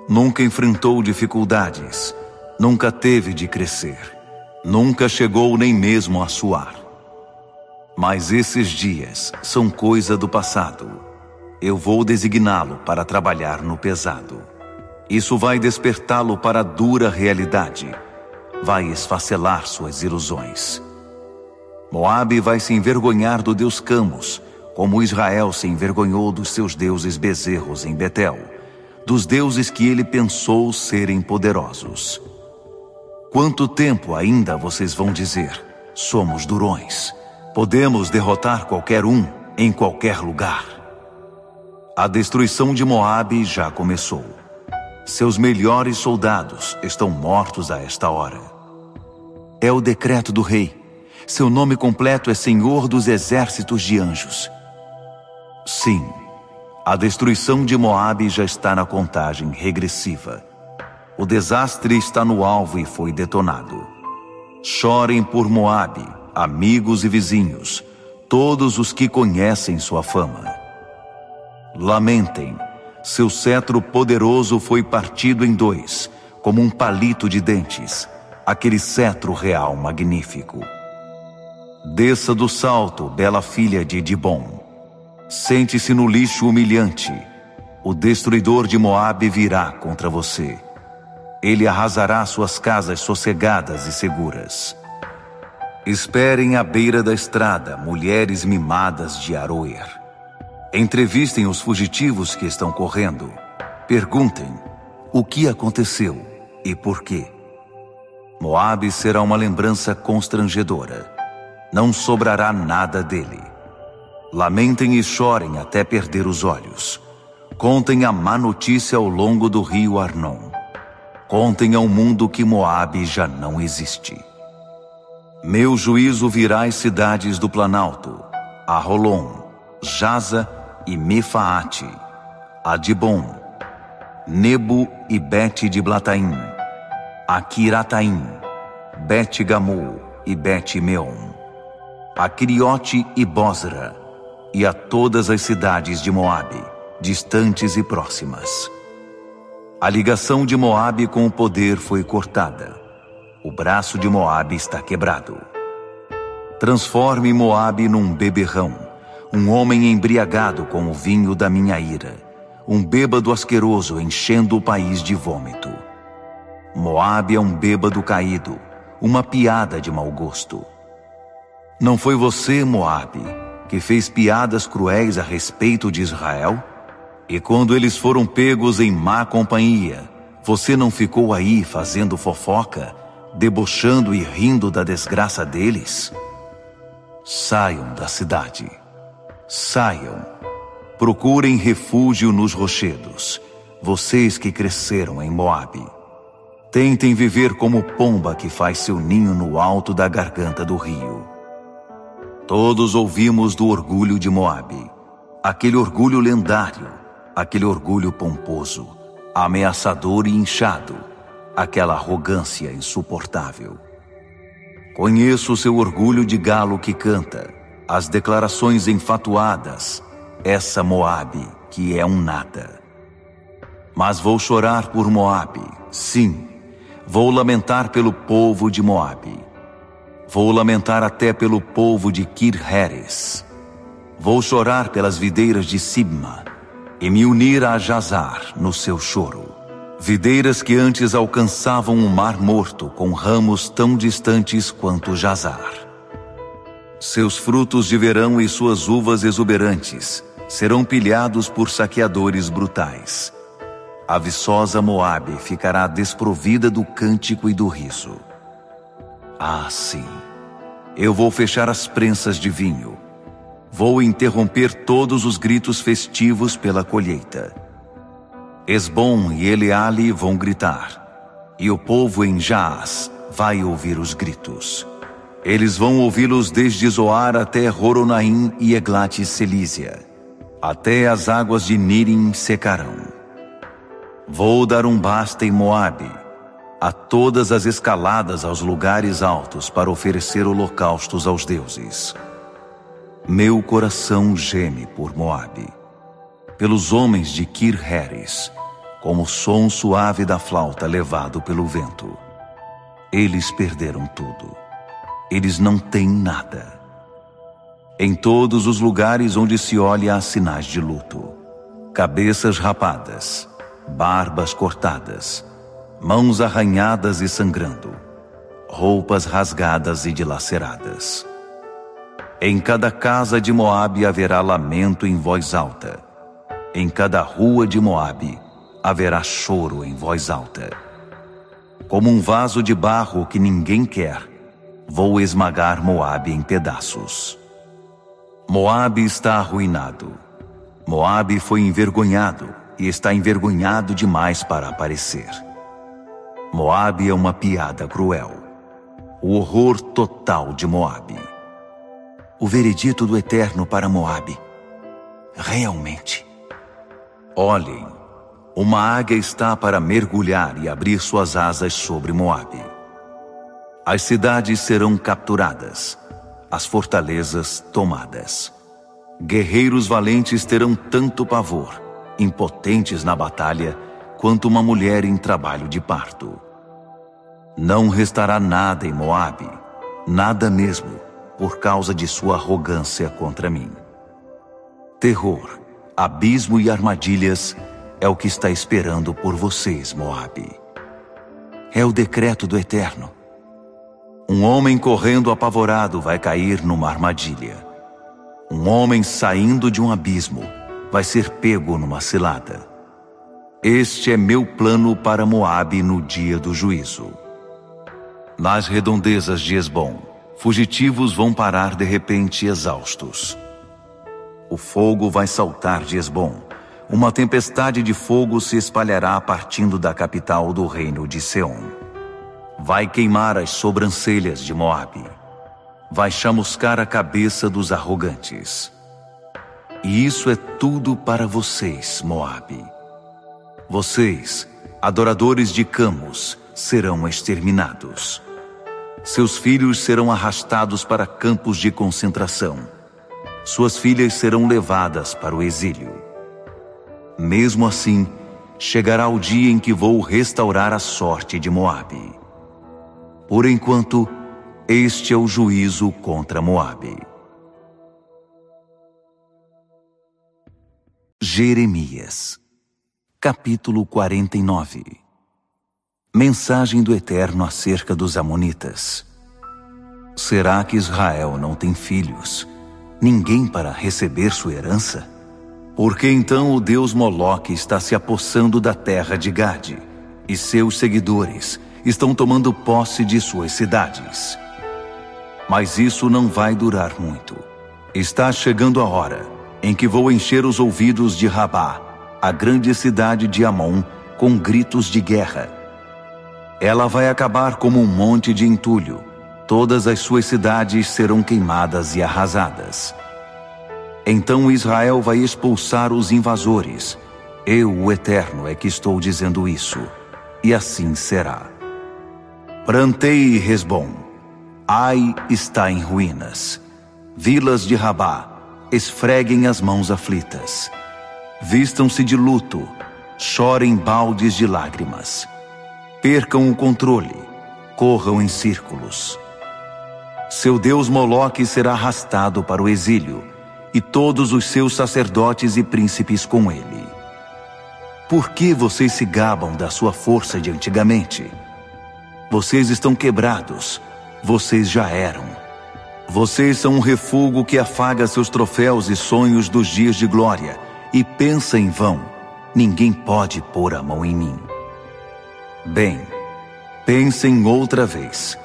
nunca enfrentou dificuldades, nunca teve de crescer, nunca chegou nem mesmo a suar. Mas esses dias são coisa do passado. Eu vou designá-lo para trabalhar no pesado. Isso vai despertá-lo para a dura realidade. Vai esfacelar suas ilusões. Moabe vai se envergonhar do deus Camus, como Israel se envergonhou dos seus deuses bezerros em Betel, dos deuses que ele pensou serem poderosos. Quanto tempo ainda vocês vão dizer: somos durões, podemos derrotar qualquer um, em qualquer lugar? A destruição de Moabe já começou. Seus melhores soldados estão mortos a esta hora. É o decreto do rei. Seu nome completo é Senhor dos Exércitos de Anjos. Sim, a destruição de Moabe já está na contagem regressiva. O desastre está no alvo e foi detonado. Chorem por Moabe, amigos e vizinhos, todos os que conhecem sua fama. Lamentem, seu cetro poderoso foi partido em dois, como um palito de dentes, aquele cetro real magnífico. Desça do salto, bela filha de Dibom. Sente-se no lixo humilhante. O destruidor de Moabe virá contra você. Ele arrasará suas casas sossegadas e seguras. Esperem à beira da estrada, mulheres mimadas de Aroer. Entrevistem os fugitivos que estão correndo. Perguntem o que aconteceu e por quê. Moabe será uma lembrança constrangedora. Não sobrará nada dele. Lamentem e chorem até perder os olhos. Contem a má notícia ao longo do rio Arnon. Contem ao mundo que Moabe já não existe. Meu juízo virá às cidades do Planalto, a Rolon, Jaza e Mefaate, a Dibon, Nebo e Bet de Blataim, a Kirataim, Bet Gamul e Bet Meon, a Criote e Bosra, e a todas as cidades de Moabe, distantes e próximas. A ligação de Moabe com o poder foi cortada. O braço de Moabe está quebrado. Transforme Moabe num beberrão, um homem embriagado com o vinho da minha ira, um bêbado asqueroso enchendo o país de vômito. Moabe é um bêbado caído, uma piada de mau gosto. Não foi você, Moabe, que fez piadas cruéis a respeito de Israel? E quando eles foram pegos em má companhia, você não ficou aí fazendo fofoca, debochando e rindo da desgraça deles? Saiam da cidade. Saiam. Procurem refúgio nos rochedos, vocês que cresceram em Moabe. Tentem viver como pomba que faz seu ninho no alto da garganta do rio. Todos ouvimos do orgulho de Moabe, aquele orgulho lendário, aquele orgulho pomposo, ameaçador e inchado, aquela arrogância insuportável. Conheço o seu orgulho de galo que canta, as declarações enfatuadas, essa Moabe que é um nada. Mas vou chorar por Moabe, sim, vou lamentar pelo povo de Moabe. Vou lamentar até pelo povo de Kir-Heres. Vou chorar pelas videiras de Sibma e me unir a Jazar no seu choro. Videiras que antes alcançavam o mar morto com ramos tão distantes quanto Jazar. Seus frutos de verão e suas uvas exuberantes serão pilhados por saqueadores brutais. A viçosa Moabe ficará desprovida do cântico e do riso. Ah, sim, eu vou fechar as prensas de vinho. Vou interromper todos os gritos festivos pela colheita. Esbom e Eleale vão gritar, e o povo em Jaaz vai ouvir os gritos. Eles vão ouvi-los desde Zoar até Horonaim e Eglat-Selísia. Até as águas de Nírim secarão. Vou dar um basta em Moabe, a todas as escaladas aos lugares altos para oferecer holocaustos aos deuses. Meu coração geme por Moabe, pelos homens de Kir-Heres, como o som suave da flauta levado pelo vento. Eles perderam tudo. Eles não têm nada. Em todos os lugares onde se olha há sinais de luto. Cabeças rapadas, barbas cortadas, mãos arranhadas e sangrando, roupas rasgadas e dilaceradas. Em cada casa de Moabe haverá lamento em voz alta. Em cada rua de Moabe haverá choro em voz alta. Como um vaso de barro que ninguém quer, vou esmagar Moabe em pedaços. Moabe está arruinado. Moabe foi envergonhado e está envergonhado demais para aparecer. Moabe é uma piada cruel. O horror total de Moabe. O veredito do Eterno para Moabe. Realmente. Olhem, uma águia está para mergulhar e abrir suas asas sobre Moabe. As cidades serão capturadas, as fortalezas tomadas. Guerreiros valentes terão tanto pavor, impotentes na batalha, quanto uma mulher em trabalho de parto. Não restará nada em Moabe, nada mesmo, por causa de sua arrogância contra mim. Terror, abismo e armadilhas é o que está esperando por vocês, Moabe. É o decreto do Eterno. Um homem correndo apavorado vai cair numa armadilha. Um homem saindo de um abismo vai ser pego numa cilada. Este é meu plano para Moabe no dia do juízo. Nas redondezas de Hesbom, fugitivos vão parar de repente exaustos. O fogo vai saltar de Hesbom. Uma tempestade de fogo se espalhará partindo da capital do reino de Seom. Vai queimar as sobrancelhas de Moabe. Vai chamuscar a cabeça dos arrogantes. E isso é tudo para vocês, Moabe. Vocês, adoradores de Camos, serão exterminados. Seus filhos serão arrastados para campos de concentração. Suas filhas serão levadas para o exílio. Mesmo assim, chegará o dia em que vou restaurar a sorte de Moabe. Por enquanto, este é o juízo contra Moabe. Jeremias, capítulo 49. Mensagem do Eterno acerca dos amonitas. Será que Israel não tem filhos, ninguém para receber sua herança? Porque então o deus Moloque está se apossando da terra de Gade, e seus seguidores estão tomando posse de suas cidades. Mas isso não vai durar muito. Está chegando a hora em que vou encher os ouvidos de Rabá, a grande cidade de Amon, com gritos de guerra. Ela vai acabar como um monte de entulho. Todas as suas cidades serão queimadas e arrasadas. Então Israel vai expulsar os invasores. Eu, o Eterno, é que estou dizendo isso. E assim será. Plantei Hesbom. Ai está em ruínas. Vilas de Rabá, esfreguem as mãos aflitas. Vistam-se de luto, chorem baldes de lágrimas. Percam o controle, corram em círculos. Seu deus Moloque será arrastado para o exílio, e todos os seus sacerdotes e príncipes com ele. Por que vocês se gabam da sua força de antigamente? Vocês estão quebrados, vocês já eram. Vocês são um refúgio que afaga seus troféus e sonhos dos dias de glória, e pensa em vão, ninguém pode pôr a mão em mim. Bem, pensem outra vez.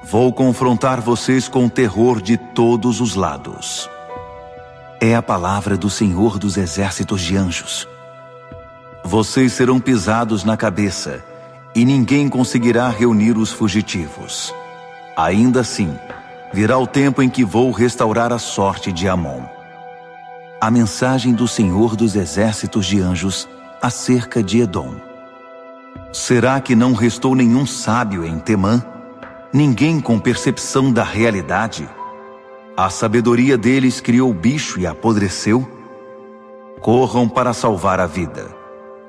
Vou confrontar vocês com terror de todos os lados. É a palavra do Senhor dos exércitos de anjos. Vocês serão pisados na cabeça, e ninguém conseguirá reunir os fugitivos. Ainda assim, virá o tempo em que vou restaurar a sorte de Amon. A mensagem do Senhor dos exércitos de anjos acerca de Edom. Será que não restou nenhum sábio em Temã? Ninguém com percepção da realidade? A sabedoria deles criou bicho e apodreceu? Corram para salvar a vida.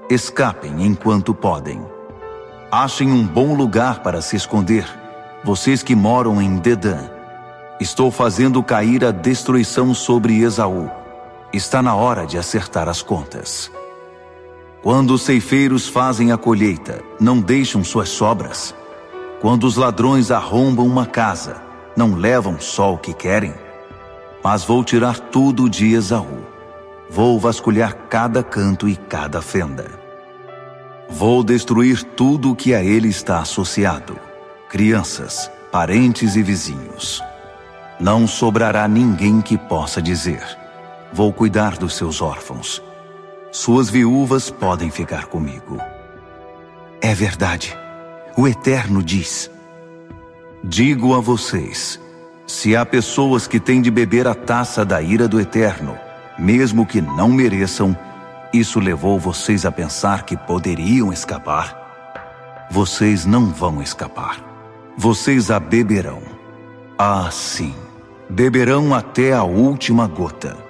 Escapem enquanto podem. Achem um bom lugar para se esconder, vocês que moram em Dedã. Estou fazendo cair a destruição sobre Esaú. Está na hora de acertar as contas. Quando os ceifeiros fazem a colheita, não deixam suas sobras. Quando os ladrões arrombam uma casa, não levam só o que querem. Mas vou tirar tudo de Esaú. Vou vasculhar cada canto e cada fenda. Vou destruir tudo que a ele está associado. Crianças, parentes e vizinhos. Não sobrará ninguém que possa dizer: vou cuidar dos seus órfãos. Suas viúvas podem ficar comigo. É verdade. O Eterno diz: digo a vocês, se há pessoas que têm de beber a taça da ira do Eterno, mesmo que não mereçam, isso levou vocês a pensar que poderiam escapar? Vocês não vão escapar. Vocês a beberão. Ah, sim, beberão até a última gota.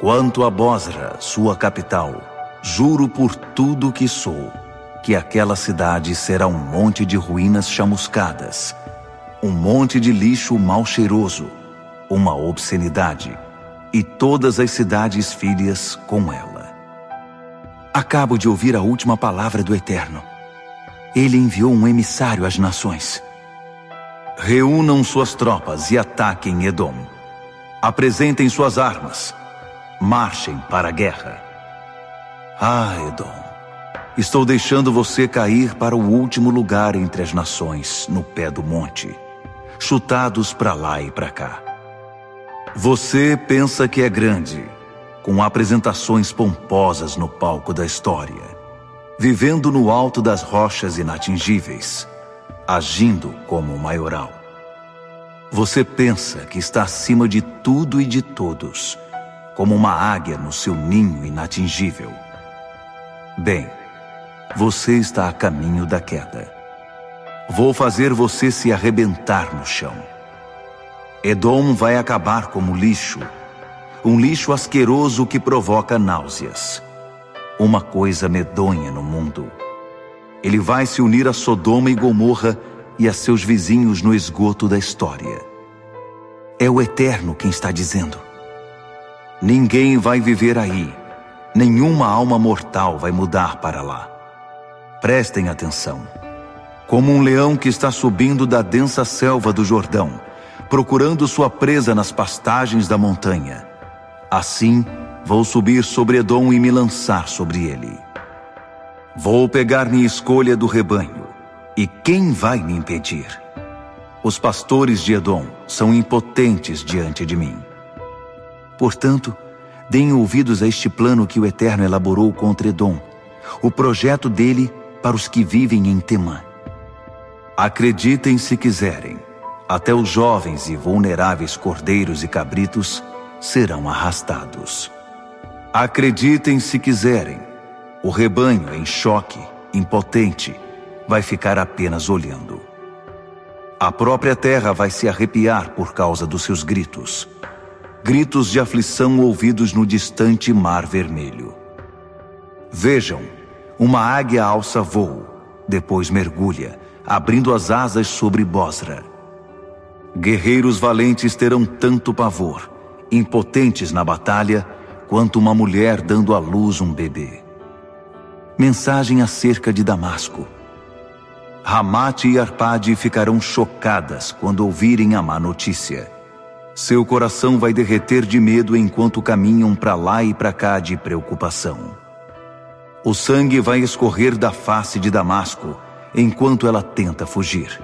Quanto a Bosra, sua capital, juro por tudo que sou, que aquela cidade será um monte de ruínas chamuscadas, um monte de lixo mal cheiroso, uma obscenidade, e todas as cidades filhas com ela. Acabo de ouvir a última palavra do Eterno. Ele enviou um emissário às nações. Reúnam suas tropas e ataquem Edom. Apresentem suas armas. Marchem para a guerra. Ah, Edom, Estou deixando você cair para o último lugar entre as nações, no pé do monte, chutados para lá e para cá. Você pensa que é grande, com apresentações pomposas no palco da história, vivendo no alto das rochas inatingíveis, agindo como um maioral. Você pensa que está acima de tudo e de todos, como uma águia no seu ninho inatingível. Bem, você está a caminho da queda. Vou fazer você se arrebentar no chão. Edom vai acabar como lixo, um lixo asqueroso que provoca náuseas. Uma coisa medonha no mundo. Ele vai se unir a Sodoma e Gomorra e a seus vizinhos no esgoto da história. É o Eterno quem está dizendo. Ninguém vai viver aí. Nenhuma alma mortal vai mudar para lá. Prestem atenção. Como um leão que está subindo da densa selva do Jordão, procurando sua presa nas pastagens da montanha, assim vou subir sobre Edom e me lançar sobre ele. Vou pegar minha escolha do rebanho, e quem vai me impedir? Os pastores de Edom são impotentes diante de mim. Portanto, deem ouvidos a este plano que o Eterno elaborou contra Edom, o projeto dele para os que vivem em Temã. Acreditem se quiserem, até os jovens e vulneráveis cordeiros e cabritos serão arrastados. Acreditem se quiserem, o rebanho em choque, impotente, vai ficar apenas olhando. A própria terra vai se arrepiar por causa dos seus gritos. Gritos de aflição ouvidos no distante Mar Vermelho. Vejam, uma águia alça voo, depois mergulha, abrindo as asas sobre Bosra. Guerreiros valentes terão tanto pavor, impotentes na batalha, quanto uma mulher dando à luz um bebê. Mensagem acerca de Damasco. Ramate e Arpade ficarão chocadas quando ouvirem a má notícia. Seu coração vai derreter de medo enquanto caminham para lá e para cá de preocupação. O sangue vai escorrer da face de Damasco enquanto ela tenta fugir.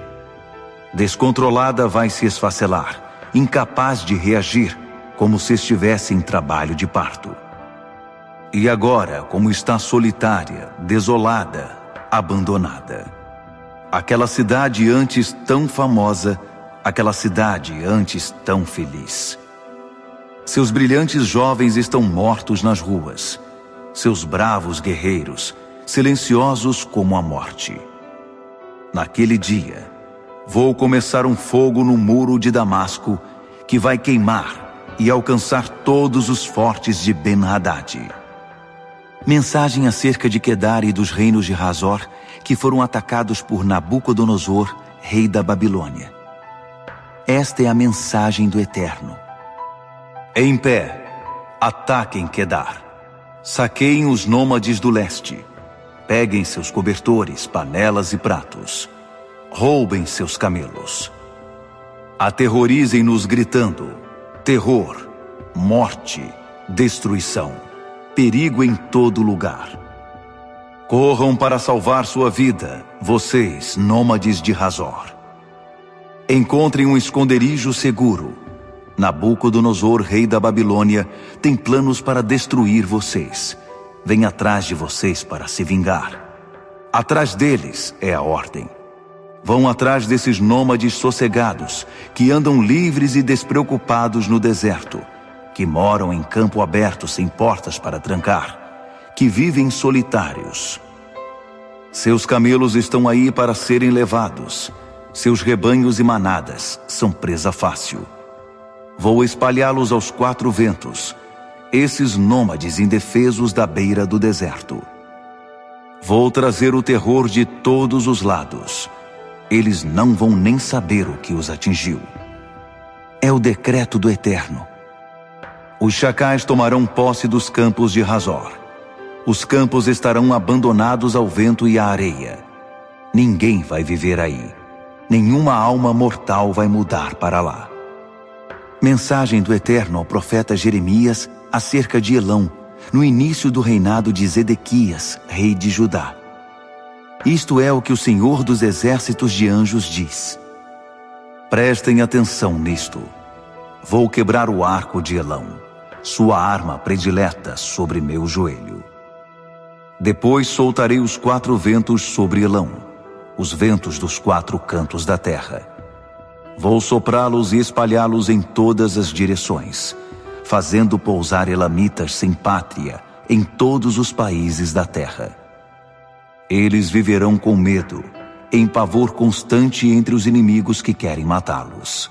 Descontrolada vai se esfacelar, incapaz de reagir, como se estivesse em trabalho de parto. E agora, como está solitária, desolada, abandonada. Aquela cidade antes tão famosa, aquela cidade antes tão feliz. Seus brilhantes jovens estão mortos nas ruas, seus bravos guerreiros, silenciosos como a morte. Naquele dia, vou começar um fogo no muro de Damasco, que vai queimar e alcançar todos os fortes de Ben-Hadad. Mensagem acerca de Quedar e dos reinos de Hazor, que foram atacados por Nabucodonosor, rei da Babilônia. Esta é a mensagem do Eterno. Em pé, ataquem Quedar. Saqueiem os nômades do leste. Peguem seus cobertores, panelas e pratos. Roubem seus camelos. Aterrorizem-nos gritando: terror, morte, destruição, perigo em todo lugar. Corram para salvar sua vida, vocês, nômades de Hazor. Encontrem um esconderijo seguro. Nabucodonosor, rei da Babilônia, tem planos para destruir vocês. Vem atrás de vocês para se vingar. Atrás deles é a ordem. Vão atrás desses nômades sossegados, que andam livres e despreocupados no deserto, que moram em campo aberto sem portas para trancar, que vivem solitários. Seus camelos estão aí para serem levados. Seus rebanhos e manadas são presa fácil. Vou espalhá-los aos quatro ventos, esses nômades indefesos da beira do deserto. Vou trazer o terror de todos os lados. Eles não vão nem saber o que os atingiu. É o decreto do Eterno. Os chacais tomarão posse dos campos de Hazor. Os campos estarão abandonados ao vento e à areia. Ninguém vai viver aí. Nenhuma alma mortal vai mudar para lá. Mensagem do Eterno ao profeta Jeremias acerca de Elão, no início do reinado de Zedequias, rei de Judá. Isto é o que o Senhor dos Exércitos de Anjos diz. Prestem atenção nisto. Vou quebrar o arco de Elão, sua arma predileta, sobre meu joelho. Depois soltarei os 4 ventos sobre Elão, os ventos dos 4 cantos da terra. Vou soprá-los e espalhá-los em todas as direções, fazendo pousar elamitas sem pátria em todos os países da terra. Eles viverão com medo, em pavor constante entre os inimigos que querem matá-los.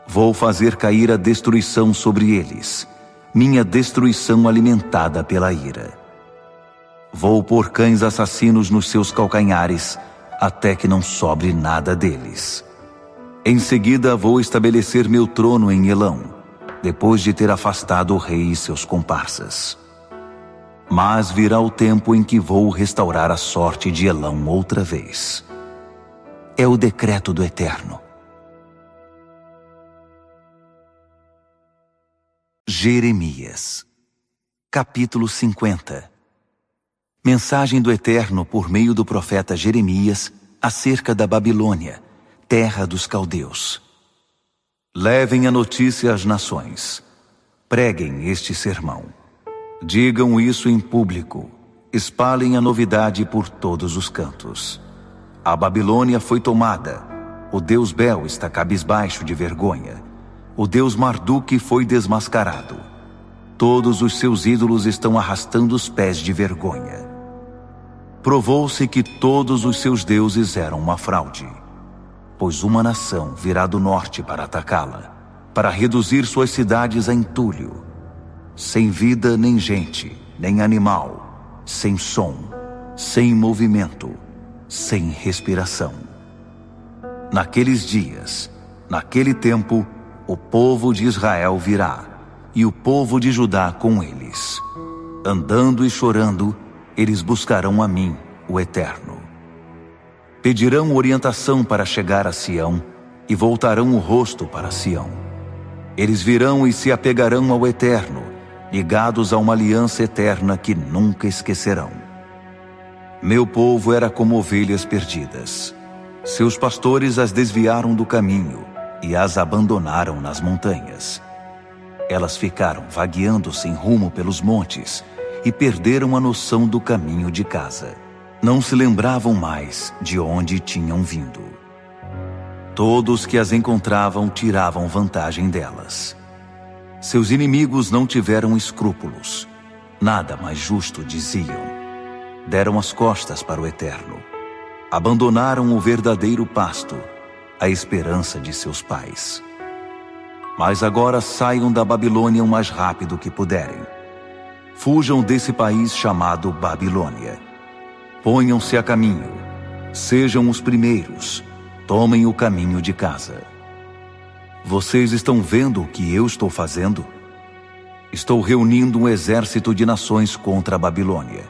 Vou fazer cair a destruição sobre eles, minha destruição alimentada pela ira. Vou pôr cães assassinos nos seus calcanhares, até que não sobre nada deles. Em seguida vou estabelecer meu trono em Elão, depois de ter afastado o rei e seus comparsas. Mas virá o tempo em que vou restaurar a sorte de Elão outra vez. É o decreto do Eterno. Jeremias, capítulo 50. Mensagem do Eterno por meio do profeta Jeremias acerca da Babilônia, terra dos caldeus. Levem a notícia às nações. Preguem este sermão. Digam isso em público. Espalhem a novidade por todos os cantos. A Babilônia foi tomada. O deus Bel está cabisbaixo de vergonha. O deus Marduk foi desmascarado. Todos os seus ídolos estão arrastando os pés de vergonha. Provou-se que todos os seus deuses eram uma fraude. Pois uma nação virá do norte para atacá-la, para reduzir suas cidades a entulho. Sem vida nem gente, nem animal, sem som, sem movimento, sem respiração. Naqueles dias, naquele tempo, o povo de Israel virá, e o povo de Judá com eles. Andando e chorando, eles buscarão a mim, o Eterno. Pedirão orientação para chegar a Sião, e voltarão o rosto para Sião. Eles virão e se apegarão ao Eterno, ligados a uma aliança eterna que nunca esquecerão. Meu povo era como ovelhas perdidas. Seus pastores as desviaram do caminho e as abandonaram nas montanhas. Elas ficaram vagueando sem rumo pelos montes e perderam a noção do caminho de casa. Não se lembravam mais de onde tinham vindo. Todos que as encontravam tiravam vantagem delas. Seus inimigos não tiveram escrúpulos. Nada mais justo diziam. Deram as costas para o Eterno. Abandonaram o verdadeiro pasto, a esperança de seus pais. Mas agora saiam da Babilônia o mais rápido que puderem. Fujam desse país chamado Babilônia. Ponham-se a caminho. Sejam os primeiros. Tomem o caminho de casa. Vocês estão vendo o que eu estou fazendo? Estou reunindo um exército de nações contra a Babilônia.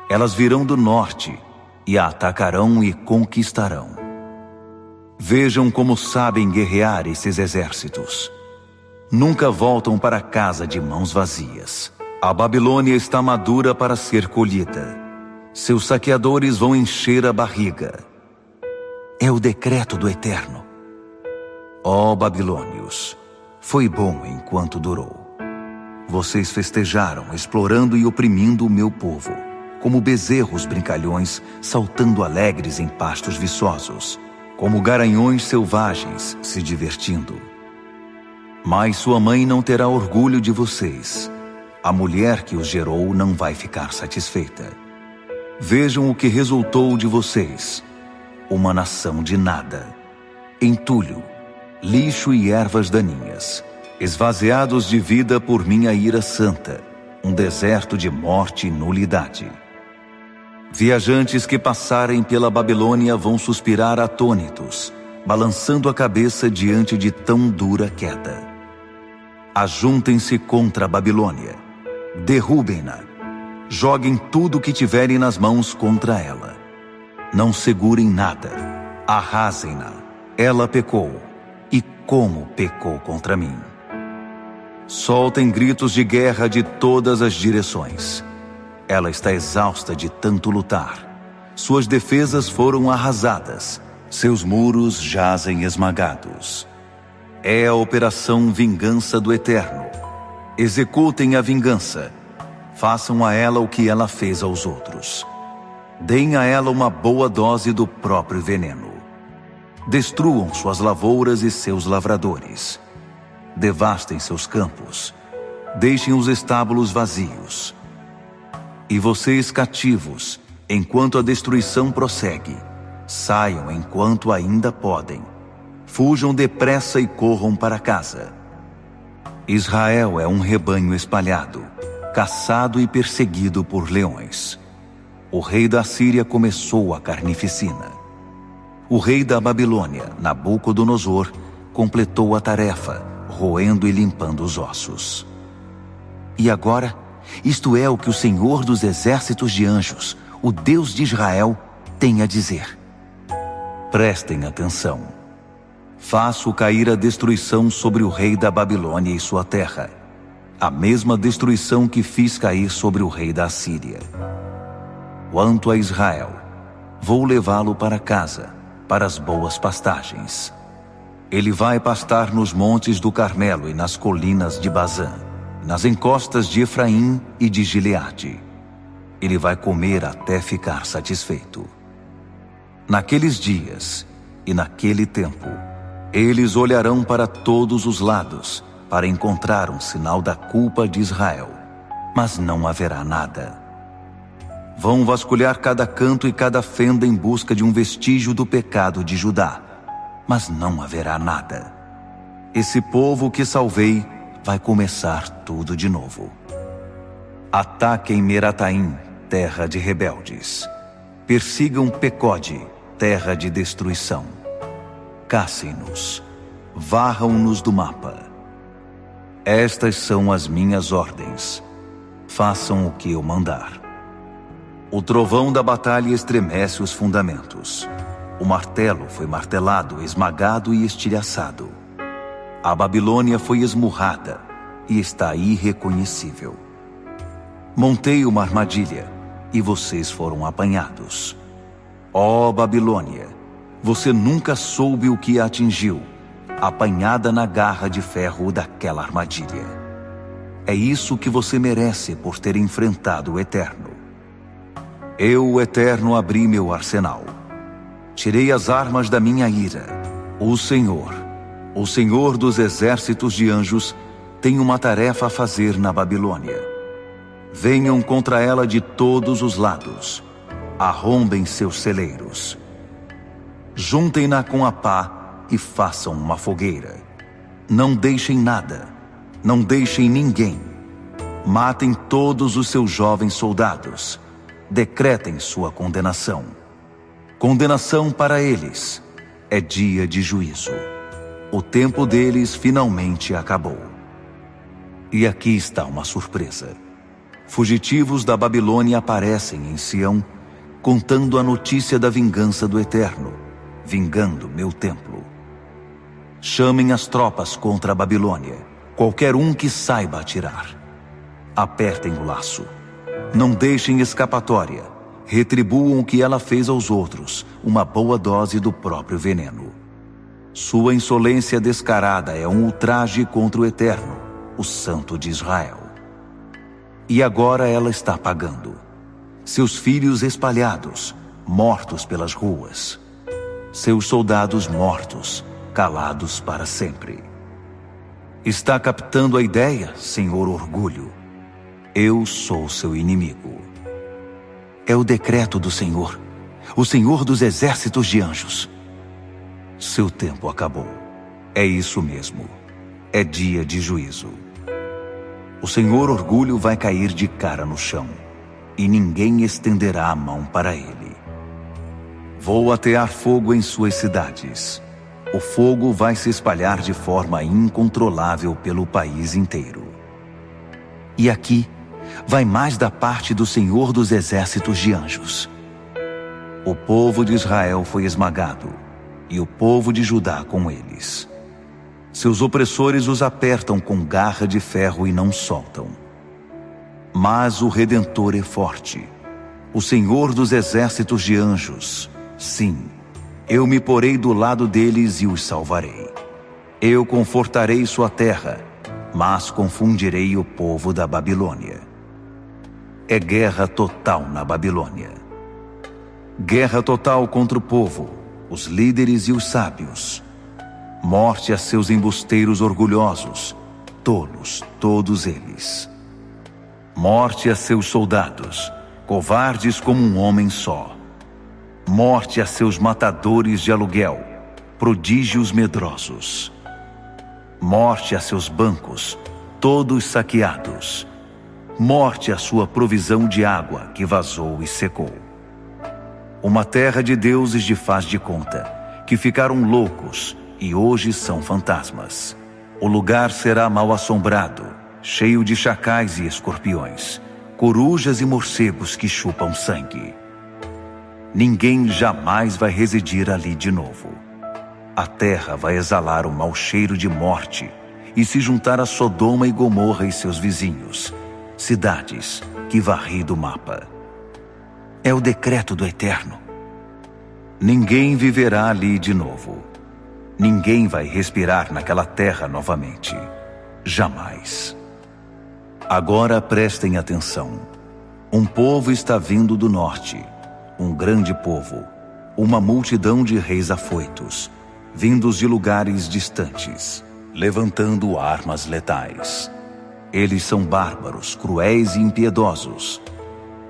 Elas virão do norte e a atacarão e conquistarão. Vejam como sabem guerrear esses exércitos. Nunca voltam para casa de mãos vazias. A Babilônia está madura para ser colhida. Seus saqueadores vão encher a barriga. É o decreto do Eterno. Ó babilônios, foi bom enquanto durou. Vocês festejaram, explorando e oprimindo o meu povo, como bezerros brincalhões saltando alegres em pastos viçosos, como garanhões selvagens se divertindo. Mas sua mãe não terá orgulho de vocês. A mulher que os gerou não vai ficar satisfeita. Vejam o que resultou de vocês. Uma nação de nada, entulho, lixo e ervas daninhas, esvaziados de vida por minha ira santa, um deserto de morte e nulidade. Viajantes que passarem pela Babilônia vão suspirar atônitos, balançando a cabeça diante de tão dura queda. Ajuntem-se contra a Babilônia, derrubem-na. Joguem tudo o que tiverem nas mãos contra ela. Não segurem nada. Arrasem-na. Ela pecou. E como pecou contra mim? Soltem gritos de guerra de todas as direções. Ela está exausta de tanto lutar. Suas defesas foram arrasadas, seus muros jazem esmagados. É a operação Vingança do Eterno. Executem a vingança. Façam a ela o que ela fez aos outros. Deem a ela uma boa dose do próprio veneno. Destruam suas lavouras e seus lavradores. Devastem seus campos. Deixem os estábulos vazios. E vocês cativos, enquanto a destruição prossegue, saiam enquanto ainda podem. Fujam depressa e corram para casa. Israel é um rebanho espalhado, caçado e perseguido por leões. O rei da Síria começou a carnificina. O rei da Babilônia, Nabucodonosor, completou a tarefa, roendo e limpando os ossos. E agora, isto é o que o Senhor dos exércitos de anjos, o Deus de Israel, tem a dizer. Prestem atenção. Faço cair a destruição sobre o rei da Babilônia e sua terra, a mesma destruição que fiz cair sobre o rei da Assíria. Quanto a Israel, vou levá-lo para casa, para as boas pastagens. Ele vai pastar nos montes do Carmelo e nas colinas de Bazã, nas encostas de Efraim e de Gileade. Ele vai comer até ficar satisfeito. Naqueles dias e naquele tempo, eles olharão para todos os lados para encontrar um sinal da culpa de Israel, mas não haverá nada. Vão vasculhar cada canto e cada fenda em busca de um vestígio do pecado de Judá, mas não haverá nada. Esse povo que salvei vai começar tudo de novo. Ataquem Merataim, terra de rebeldes. Persigam Pecode, terra de destruição. Caçem-nos, varram-nos do mapa. Estas são as minhas ordens. Façam o que eu mandar. O trovão da batalha estremece os fundamentos. O martelo foi martelado, esmagado e estilhaçado. A Babilônia foi esmurrada e está irreconhecível. Montei uma armadilha e vocês foram apanhados. Ó Babilônia, você nunca soube o que a atingiu, apanhada na garra de ferro daquela armadilha. É isso que você merece por ter enfrentado o Eterno. Eu, o Eterno, abri meu arsenal. Tirei as armas da minha ira. O Senhor dos exércitos de anjos, tem uma tarefa a fazer na Babilônia. Venham contra ela de todos os lados. Arrombem seus celeiros. Juntem-na com a pá e façam uma fogueira. Não deixem nada, não deixem ninguém. Matem todos os seus jovens soldados. Decretem sua condenação. Condenação para eles. É dia de juízo. O tempo deles finalmente acabou. E aqui está uma surpresa. Fugitivos da Babilônia aparecem em Sião, contando a notícia da vingança do Eterno, vingando meu templo. Chamem as tropas contra a Babilônia, qualquer um que saiba atirar. Apertem o laço. Não deixem escapatória. Retribuam o que ela fez aos outros, uma boa dose do próprio veneno. Sua insolência descarada é um ultraje contra o Eterno, o Santo de Israel. E agora ela está pagando. Seus filhos espalhados, mortos pelas ruas. Seus soldados mortos, calados para sempre. Está captando a ideia, Senhor Orgulho? Eu sou seu inimigo. É o decreto do Senhor, o Senhor dos exércitos de anjos. Seu tempo acabou. É isso mesmo. É dia de juízo. O Senhor Orgulho vai cair de cara no chão, e ninguém estenderá a mão para ele. Vou atear fogo em suas cidades. O fogo vai se espalhar de forma incontrolável pelo país inteiro. E aqui vai mais da parte do Senhor dos exércitos de anjos. O povo de Israel foi esmagado, e o povo de Judá com eles. Seus opressores os apertam com garra de ferro e não soltam. Mas o Redentor é forte. o Senhor dos exércitos de anjos. Sim, eu me porei do lado deles e os salvarei. Eu confortarei sua terra, mas confundirei o povo da Babilônia. É guerra total na Babilônia. Guerra total contra o povo, os líderes e os sábios. Morte a seus embusteiros orgulhosos, tolos, todos eles. Morte a seus soldados, covardes como um homem só. Morte a seus matadores de aluguel, prodígios medrosos. Morte a seus bancos, todos saqueados. Morte a sua provisão de água que vazou e secou. Uma terra de deuses de faz de conta, que ficaram loucos e hoje são fantasmas. O lugar será mal assombrado, cheio de chacais e escorpiões, corujas e morcegos que chupam sangue. Ninguém jamais vai residir ali de novo. A terra vai exalar um mau cheiro de morte e se juntar a Sodoma e Gomorra e seus vizinhos, cidades que varri do mapa. É o decreto do Eterno. Ninguém viverá ali de novo. Ninguém vai respirar naquela terra novamente. Jamais. Agora prestem atenção. Um povo está vindo do norte, um grande povo, uma multidão de reis afoitos, vindos de lugares distantes, levantando armas letais. Eles são bárbaros, cruéis e impiedosos.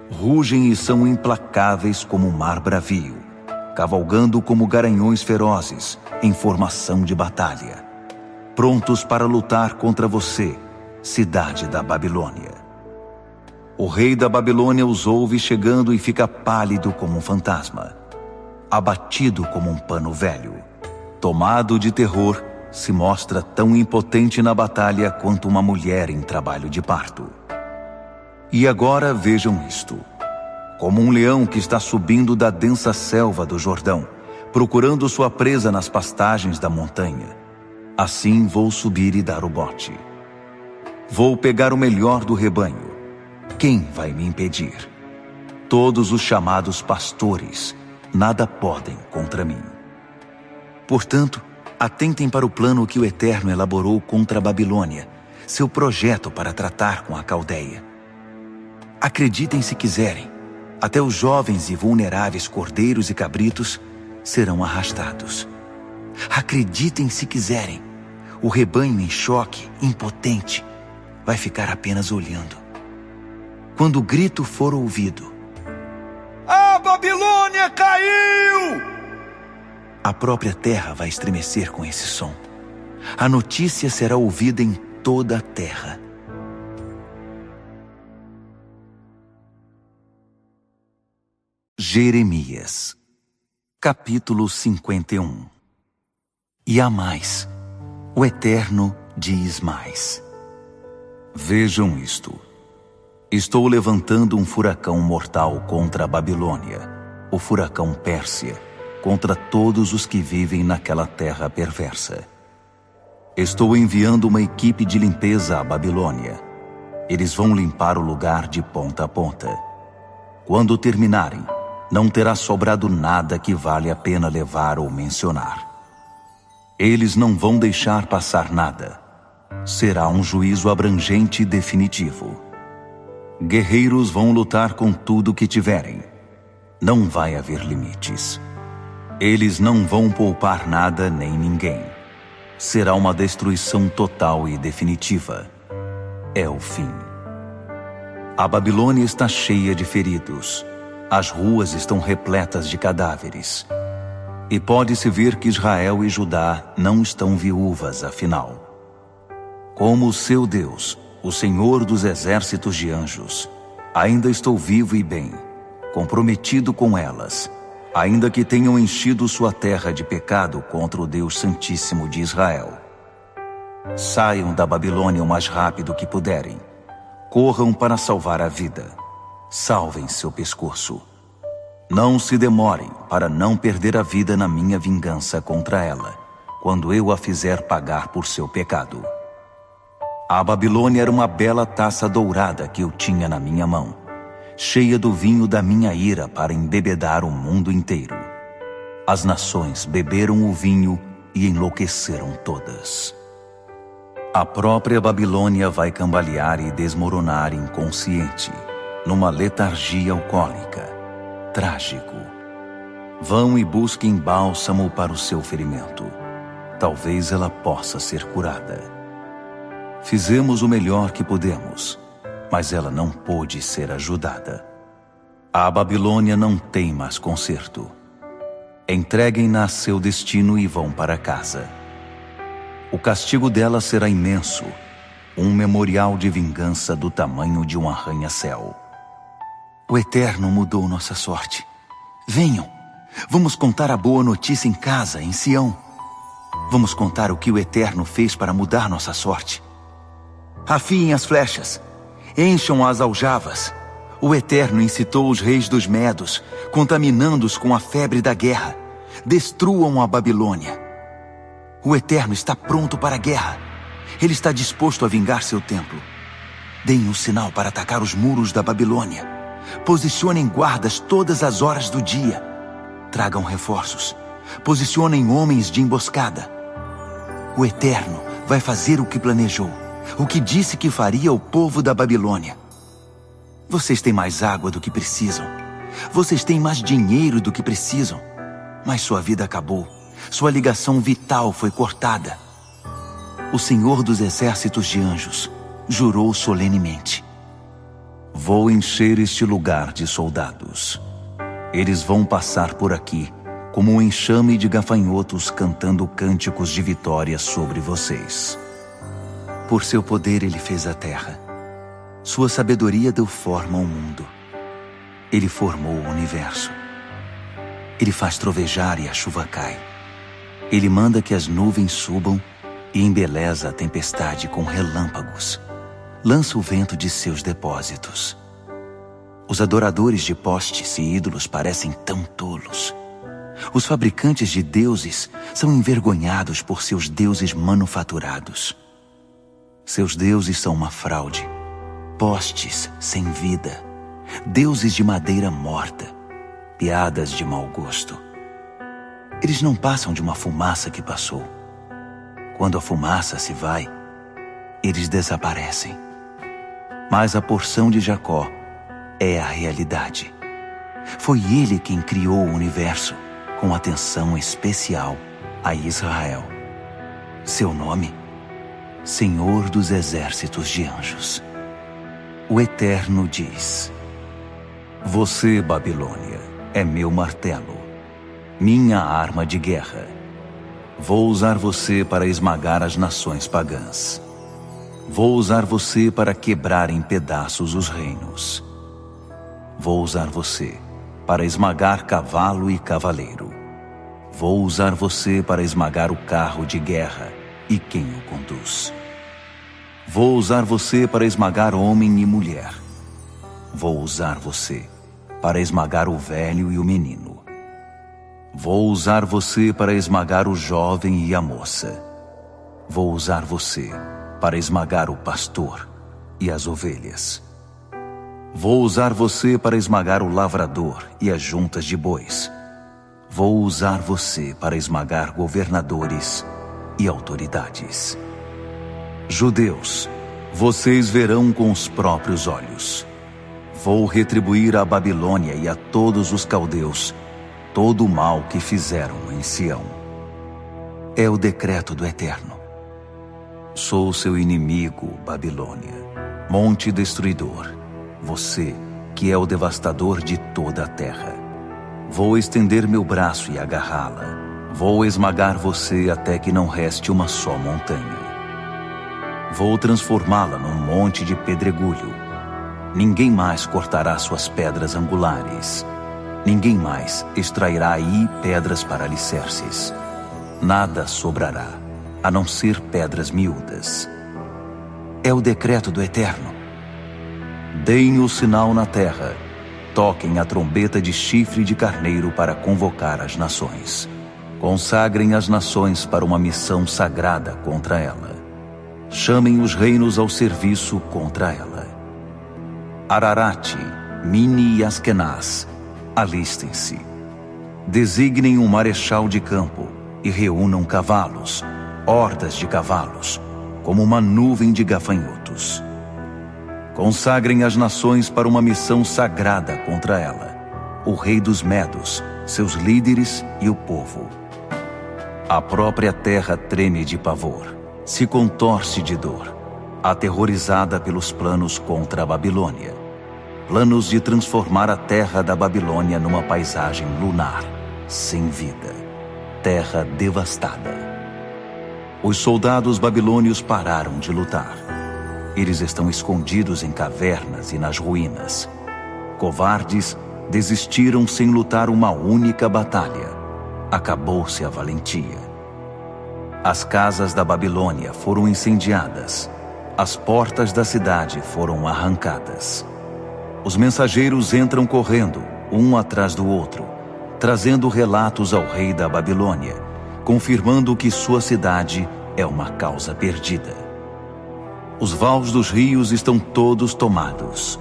Rugem e são implacáveis como o mar bravio, cavalgando como garanhões ferozes, em formação de batalha, prontos para lutar contra você, cidade da Babilônia. O rei da Babilônia os ouve chegando e fica pálido como um fantasma, abatido como um pano velho. Tomado de terror, se mostra tão impotente na batalha quanto uma mulher em trabalho de parto. E agora vejam isto. Como um leão que está subindo da densa selva do Jordão, procurando sua presa nas pastagens da montanha, assim vou subir e dar o bote. Vou pegar o melhor do rebanho. Quem vai me impedir? Todos os chamados pastores nada podem contra mim. Portanto, atentem para o plano que o Eterno elaborou contra a Babilônia, seu projeto para tratar com a Caldeia. Acreditem se quiserem, até os jovens e vulneráveis cordeiros e cabritos serão arrastados. Acreditem se quiserem, o rebanho em choque, impotente, vai ficar apenas olhando. Quando o grito for ouvido, a Babilônia caiu! A própria terra vai estremecer com esse som. A notícia será ouvida em toda a terra. Jeremias, capítulo 51. E há mais. O Eterno diz mais. Vejam isto. Estou levantando um furacão mortal contra a Babilônia, o furacão Pérsia, contra todos os que vivem naquela terra perversa. Estou enviando uma equipe de limpeza à Babilônia. Eles vão limpar o lugar de ponta a ponta. Quando terminarem, não terá sobrado nada que vale a pena levar ou mencionar. Eles não vão deixar passar nada. Será um juízo abrangente e definitivo. Guerreiros vão lutar com tudo que tiverem. Não vai haver limites. Eles não vão poupar nada nem ninguém. Será uma destruição total e definitiva. É o fim. A Babilônia está cheia de feridos. As ruas estão repletas de cadáveres. E pode-se ver que Israel e Judá não estão viúvas, afinal. Como o seu Deus, o Senhor dos exércitos de anjos, ainda estou vivo e bem, comprometido com elas, ainda que tenham enchido sua terra de pecado contra o Deus Santíssimo de Israel. Saiam da Babilônia o mais rápido que puderem. Corram para salvar a vida. Salvem seu pescoço. Não se demorem para não perder a vida na minha vingança contra ela, quando eu a fizer pagar por seu pecado. A Babilônia era uma bela taça dourada que eu tinha na minha mão, cheia do vinho da minha ira para embebedar o mundo inteiro. As nações beberam o vinho e enlouqueceram todas. A própria Babilônia vai cambalear e desmoronar inconsciente, numa letargia alcoólica. Trágico. Vão e busquem bálsamo para o seu ferimento. Talvez ela possa ser curada. Fizemos o melhor que pudemos, mas ela não pôde ser ajudada. A Babilônia não tem mais conserto. Entreguem-na a seu destino e vão para casa. O castigo dela será imenso, um memorial de vingança do tamanho de um arranha-céu. O Eterno mudou nossa sorte. Venham, vamos contar a boa notícia em casa, em Sião. Vamos contar o que o Eterno fez para mudar nossa sorte. Afiem as flechas, encham as aljavas. O Eterno incitou os reis dos Medos, contaminando-os com a febre da guerra. Destruam a Babilônia. O Eterno está pronto para a guerra. Ele está disposto a vingar seu templo. Deem o sinal para atacar os muros da Babilônia. Posicionem guardas todas as horas do dia. Tragam reforços. Posicionem homens de emboscada. O Eterno vai fazer o que planejou, o que disse que faria ao povo da Babilônia. Vocês têm mais água do que precisam. Vocês têm mais dinheiro do que precisam. Mas sua vida acabou. Sua ligação vital foi cortada. O Senhor dos Exércitos de Anjos jurou solenemente: vou encher este lugar de soldados. Eles vão passar por aqui como um enxame de gafanhotos cantando cânticos de vitória sobre vocês. Por seu poder ele fez a terra. Sua sabedoria deu forma ao mundo. Ele formou o universo. Ele faz trovejar e a chuva cai. Ele manda que as nuvens subam e embeleza a tempestade com relâmpagos. Lança o vento de seus depósitos. Os adoradores de postes e ídolos parecem tão tolos. Os fabricantes de deuses são envergonhados por seus deuses manufaturados. Seus deuses são uma fraude. Postes sem vida. Deuses de madeira morta. Piadas de mau gosto. Eles não passam de uma fumaça que passou. Quando a fumaça se vai, eles desaparecem. Mas a porção de Jacó é a realidade. Foi ele quem criou o universo, com atenção especial a Israel. Seu nome? Senhor dos Exércitos de Anjos. O Eterno diz: você, Babilônia, é meu martelo, minha arma de guerra. Vou usar você para esmagar as nações pagãs. Vou usar você para quebrar em pedaços os reinos. Vou usar você para esmagar cavalo e cavaleiro. Vou usar você para esmagar o carro de guerra e quem o conduz. Vou usar você para esmagar homem e mulher. Vou usar você para esmagar o velho e o menino. Vou usar você para esmagar o jovem e a moça. Vou usar você para esmagar o pastor e as ovelhas. Vou usar você para esmagar o lavrador e as juntas de bois. Vou usar você para esmagar governadores e autoridades. Judeus, vocês verão com os próprios olhos. Vou retribuir à Babilônia e a todos os caldeus todo o mal que fizeram em Sião. É o decreto do Eterno. Sou seu inimigo, Babilônia, monte destruidor, você que é o devastador de toda a terra. Vou estender meu braço e agarrá-la. Vou esmagar você até que não reste uma só montanha. Vou transformá-la num monte de pedregulho. Ninguém mais cortará suas pedras angulares. Ninguém mais extrairá aí pedras para alicerces. Nada sobrará, a não ser pedras miúdas. É o decreto do Eterno. Deem o sinal na terra. Toquem a trombeta de chifre de carneiro para convocar as nações. Consagrem as nações para uma missão sagrada contra ela. Chamem os reinos ao serviço contra ela. Ararate, Mini e Askenaz, alistem-se. Designem um marechal de campo e reúnam cavalos, hordas de cavalos, como uma nuvem de gafanhotos. Consagrem as nações para uma missão sagrada contra ela, o rei dos Medos, seus líderes e o povo. A própria terra treme de pavor, se contorce de dor, aterrorizada pelos planos contra a Babilônia. Planos de transformar a terra da Babilônia numa paisagem lunar, sem vida. Terra devastada. Os soldados babilônios pararam de lutar. Eles estão escondidos em cavernas e nas ruínas. Covardes, desistiram sem lutar uma única batalha. Acabou-se a valentia. As casas da Babilônia foram incendiadas. As portas da cidade foram arrancadas. Os mensageiros entram correndo, um atrás do outro, trazendo relatos ao rei da Babilônia, confirmando que sua cidade é uma causa perdida. Os vales dos rios estão todos tomados.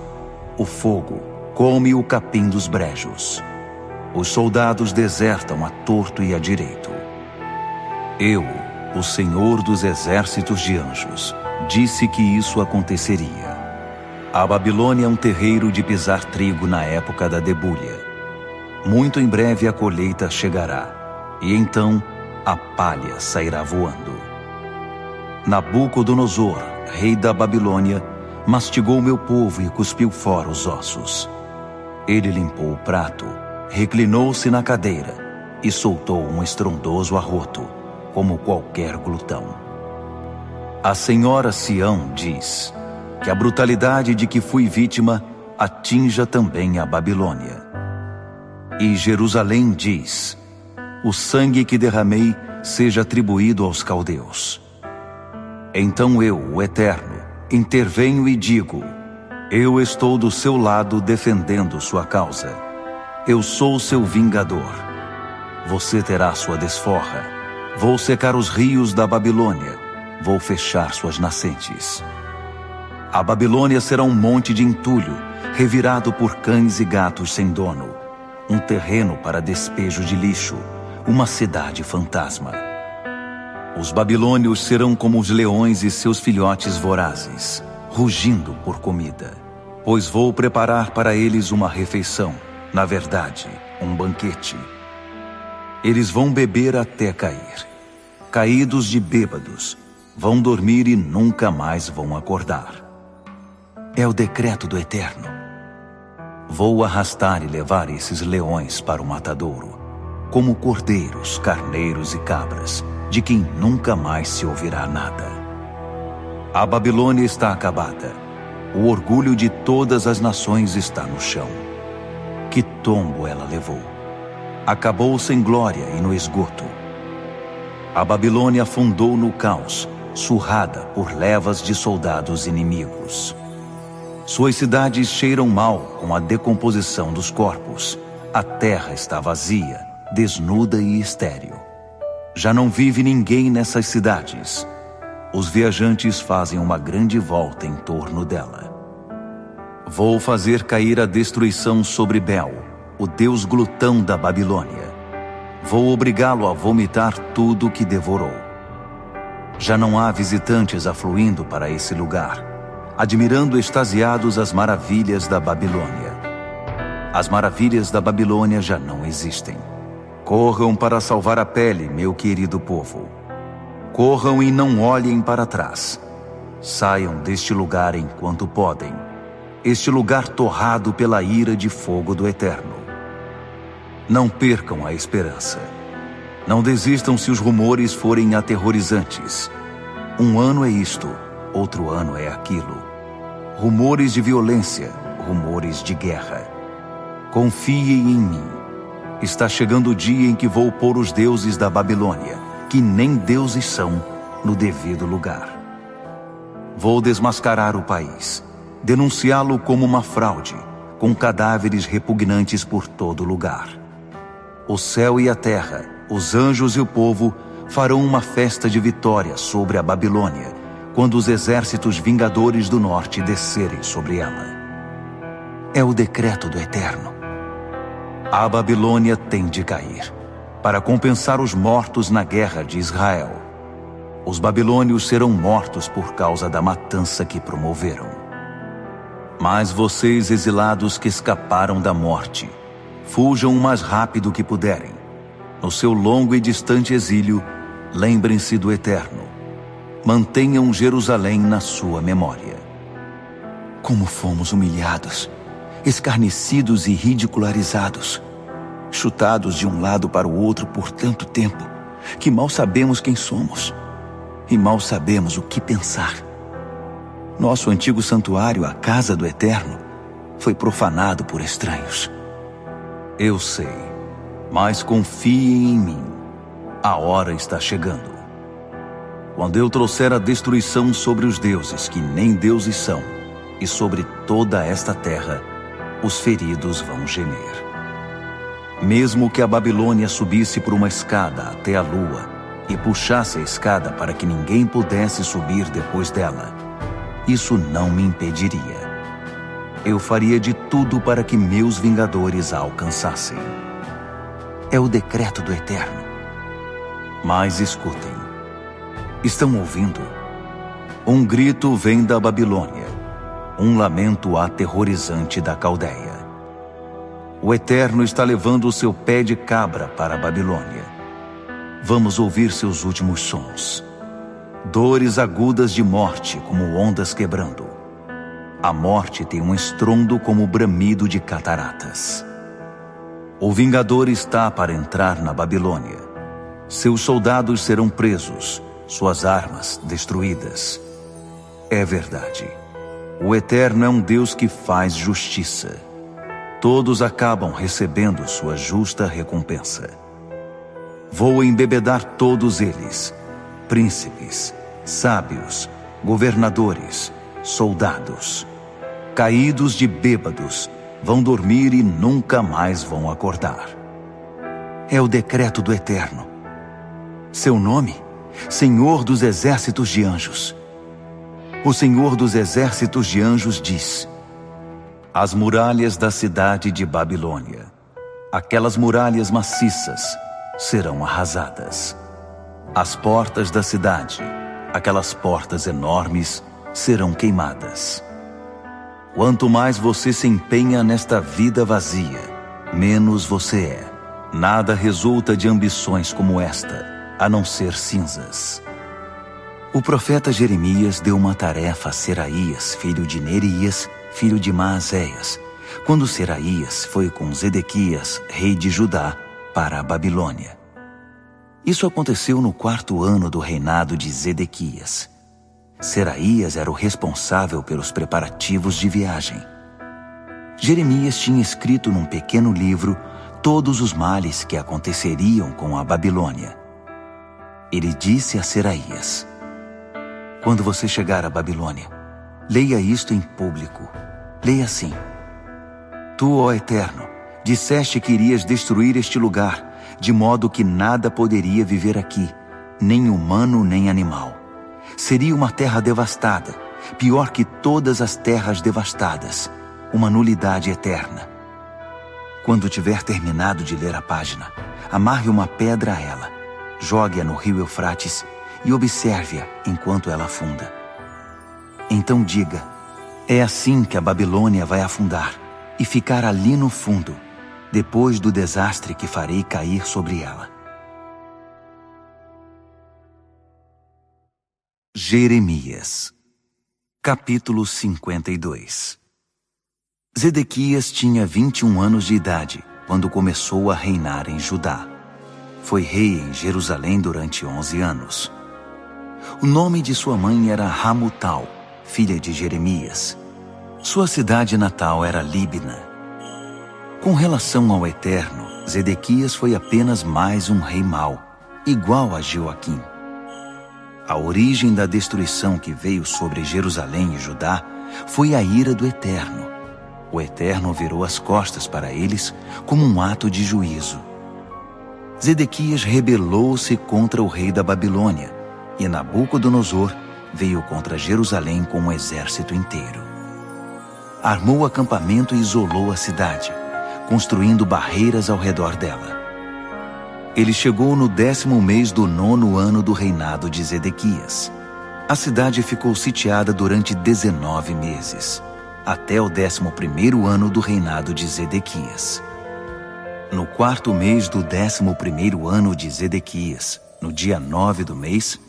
O fogo come o capim dos brejos. Os soldados desertam a torto e a direito. Eu, o Senhor dos exércitos de anjos, disse que isso aconteceria. A Babilônia é um terreiro de pisar trigo na época da debulha. Muito em breve a colheita chegará, e então a palha sairá voando. Nabucodonosor, rei da Babilônia, mastigou meu povo e cuspiu fora os ossos. Ele limpou o prato, reclinou-se na cadeira e soltou um estrondoso arroto, como qualquer glutão. A senhora Sião diz que a brutalidade de que fui vítima atinja também a Babilônia. E Jerusalém diz: o sangue que derramei seja atribuído aos caldeus. Então eu, o Eterno, intervenho e digo: eu estou do seu lado defendendo sua causa. Eu sou seu vingador. Você terá sua desforra. Vou secar os rios da Babilônia. Vou fechar suas nascentes. A Babilônia será um monte de entulho, revirado por cães e gatos sem dono. Um terreno para despejo de lixo. Uma cidade fantasma. Os babilônios serão como os leões e seus filhotes vorazes, rugindo por comida. Pois vou preparar para eles uma refeição, na verdade, um banquete. Eles vão beber até cair. Caídos de bêbados, vão dormir e nunca mais vão acordar. É o decreto do Eterno. Vou arrastar e levar esses leões para o matadouro, como cordeiros, carneiros e cabras, de quem nunca mais se ouvirá nada. A Babilônia está acabada. O orgulho de todas as nações está no chão. Que tombo ela levou! Acabou sem glória e no esgoto. A Babilônia afundou no caos, surrada por levas de soldados inimigos. Suas cidades cheiram mal com a decomposição dos corpos. A terra está vazia, desnuda e estéril. Já não vive ninguém nessas cidades. Os viajantes fazem uma grande volta em torno dela. Vou fazer cair a destruição sobre Bel, o deus glutão da Babilônia. Vou obrigá-lo a vomitar tudo que devorou. Já não há visitantes afluindo para esse lugar, admirando extasiados as maravilhas da Babilônia. As maravilhas da Babilônia já não existem. Corram para salvar a pele, meu querido povo. Corram e não olhem para trás. Saiam deste lugar enquanto podem. Este lugar torrado pela ira de fogo do Eterno. Não percam a esperança. Não desistam se os rumores forem aterrorizantes. Um ano é isto, outro ano é aquilo. Rumores de violência, rumores de guerra. Confiem em mim. Está chegando o dia em que vou pôr os deuses da Babilônia, que nem deuses são, no devido lugar. Vou desmascarar o país, denunciá-lo como uma fraude, com cadáveres repugnantes por todo lugar. O céu e a terra, os anjos e o povo farão uma festa de vitória sobre a Babilônia, quando os exércitos vingadores do norte descerem sobre ela. É o decreto do Eterno. A Babilônia tem de cair, para compensar os mortos na guerra de Israel. Os babilônios serão mortos por causa da matança que promoveram. Mas vocês, exilados que escaparam da morte, fujam o mais rápido que puderem. No seu longo e distante exílio, lembrem-se do Eterno. Mantenham Jerusalém na sua memória. Como fomos humilhados, escarnecidos e ridicularizados, chutados de um lado para o outro por tanto tempo, que mal sabemos quem somos e mal sabemos o que pensar. Nosso antigo santuário, a casa do Eterno, foi profanado por estranhos. Eu sei, mas confiem em mim. A hora está chegando. Quando eu trouxer a destruição sobre os deuses que nem deuses são, e sobre toda esta terra, os feridos vão gemer. Mesmo que a Babilônia subisse por uma escada até a lua e puxasse a escada para que ninguém pudesse subir depois dela, isso não me impediria. Eu faria de tudo para que meus vingadores a alcançassem. É o decreto do Eterno. Mas escutem. Estão ouvindo? Um grito vem da Babilônia. Um lamento aterrorizante da Caldeia. O Eterno está levando o seu pé de cabra para a Babilônia. Vamos ouvir seus últimos sons. Dores agudas de morte como ondas quebrando. A morte tem um estrondo como o bramido de cataratas. O vingador está para entrar na Babilônia. Seus soldados serão presos, suas armas destruídas. É verdade. O Eterno é um Deus que faz justiça. Todos acabam recebendo sua justa recompensa. Vou embebedar todos eles, príncipes, sábios, governadores, soldados. Caídos de bêbados, vão dormir e nunca mais vão acordar. É o decreto do Eterno. Seu nome? Senhor dos exércitos de anjos. O Senhor dos exércitos de anjos diz: as muralhas da cidade de Babilônia, aquelas muralhas maciças, serão arrasadas. As portas da cidade, aquelas portas enormes, serão queimadas. Quanto mais você se empenha nesta vida vazia, menos você é. Nada resulta de ambições como esta, a não ser cinzas. O profeta Jeremias deu uma tarefa a Seraías, filho de Nerias, filho de Maazéias, quando Seraías foi com Zedequias, rei de Judá, para a Babilônia. Isso aconteceu no 4º ano do reinado de Zedequias. Seraías era o responsável pelos preparativos de viagem. Jeremias tinha escrito num pequeno livro todos os males que aconteceriam com a Babilônia. Ele disse a Seraías: quando você chegar à Babilônia, leia isto em público. Leia assim: tu, ó Eterno, disseste que irias destruir este lugar, de modo que nada poderia viver aqui, nem humano nem animal. Seria uma terra devastada, pior que todas as terras devastadas, uma nulidade eterna. Quando tiver terminado de ler a página, amarre uma pedra a ela, jogue-a no rio Eufrates e observe-a enquanto ela afunda. Então diga: é assim que a Babilônia vai afundar e ficar ali no fundo, depois do desastre que farei cair sobre ela. Jeremias, capítulo 52. Zedequias tinha 21 anos de idade quando começou a reinar em Judá. Foi rei em Jerusalém durante 11 anos. O nome de sua mãe era Hamutal, filha de Jeremias. Sua cidade natal era Líbna. Com relação ao Eterno, Zedequias foi apenas mais um rei mau, igual a Joaquim. A origem da destruição que veio sobre Jerusalém e Judá foi a ira do Eterno. O Eterno virou as costas para eles como um ato de juízo. Zedequias rebelou-se contra o rei da Babilônia, e Nabucodonosor veio contra Jerusalém com um exército inteiro. armou acampamento e isolou a cidade, construindo barreiras ao redor dela. Ele chegou no 10º mês do 9º ano do reinado de Zedequias. A cidade ficou sitiada durante 19 meses, até o 11º ano do reinado de Zedequias. No 4º mês do 11º ano de Zedequias, no dia 9 do mês,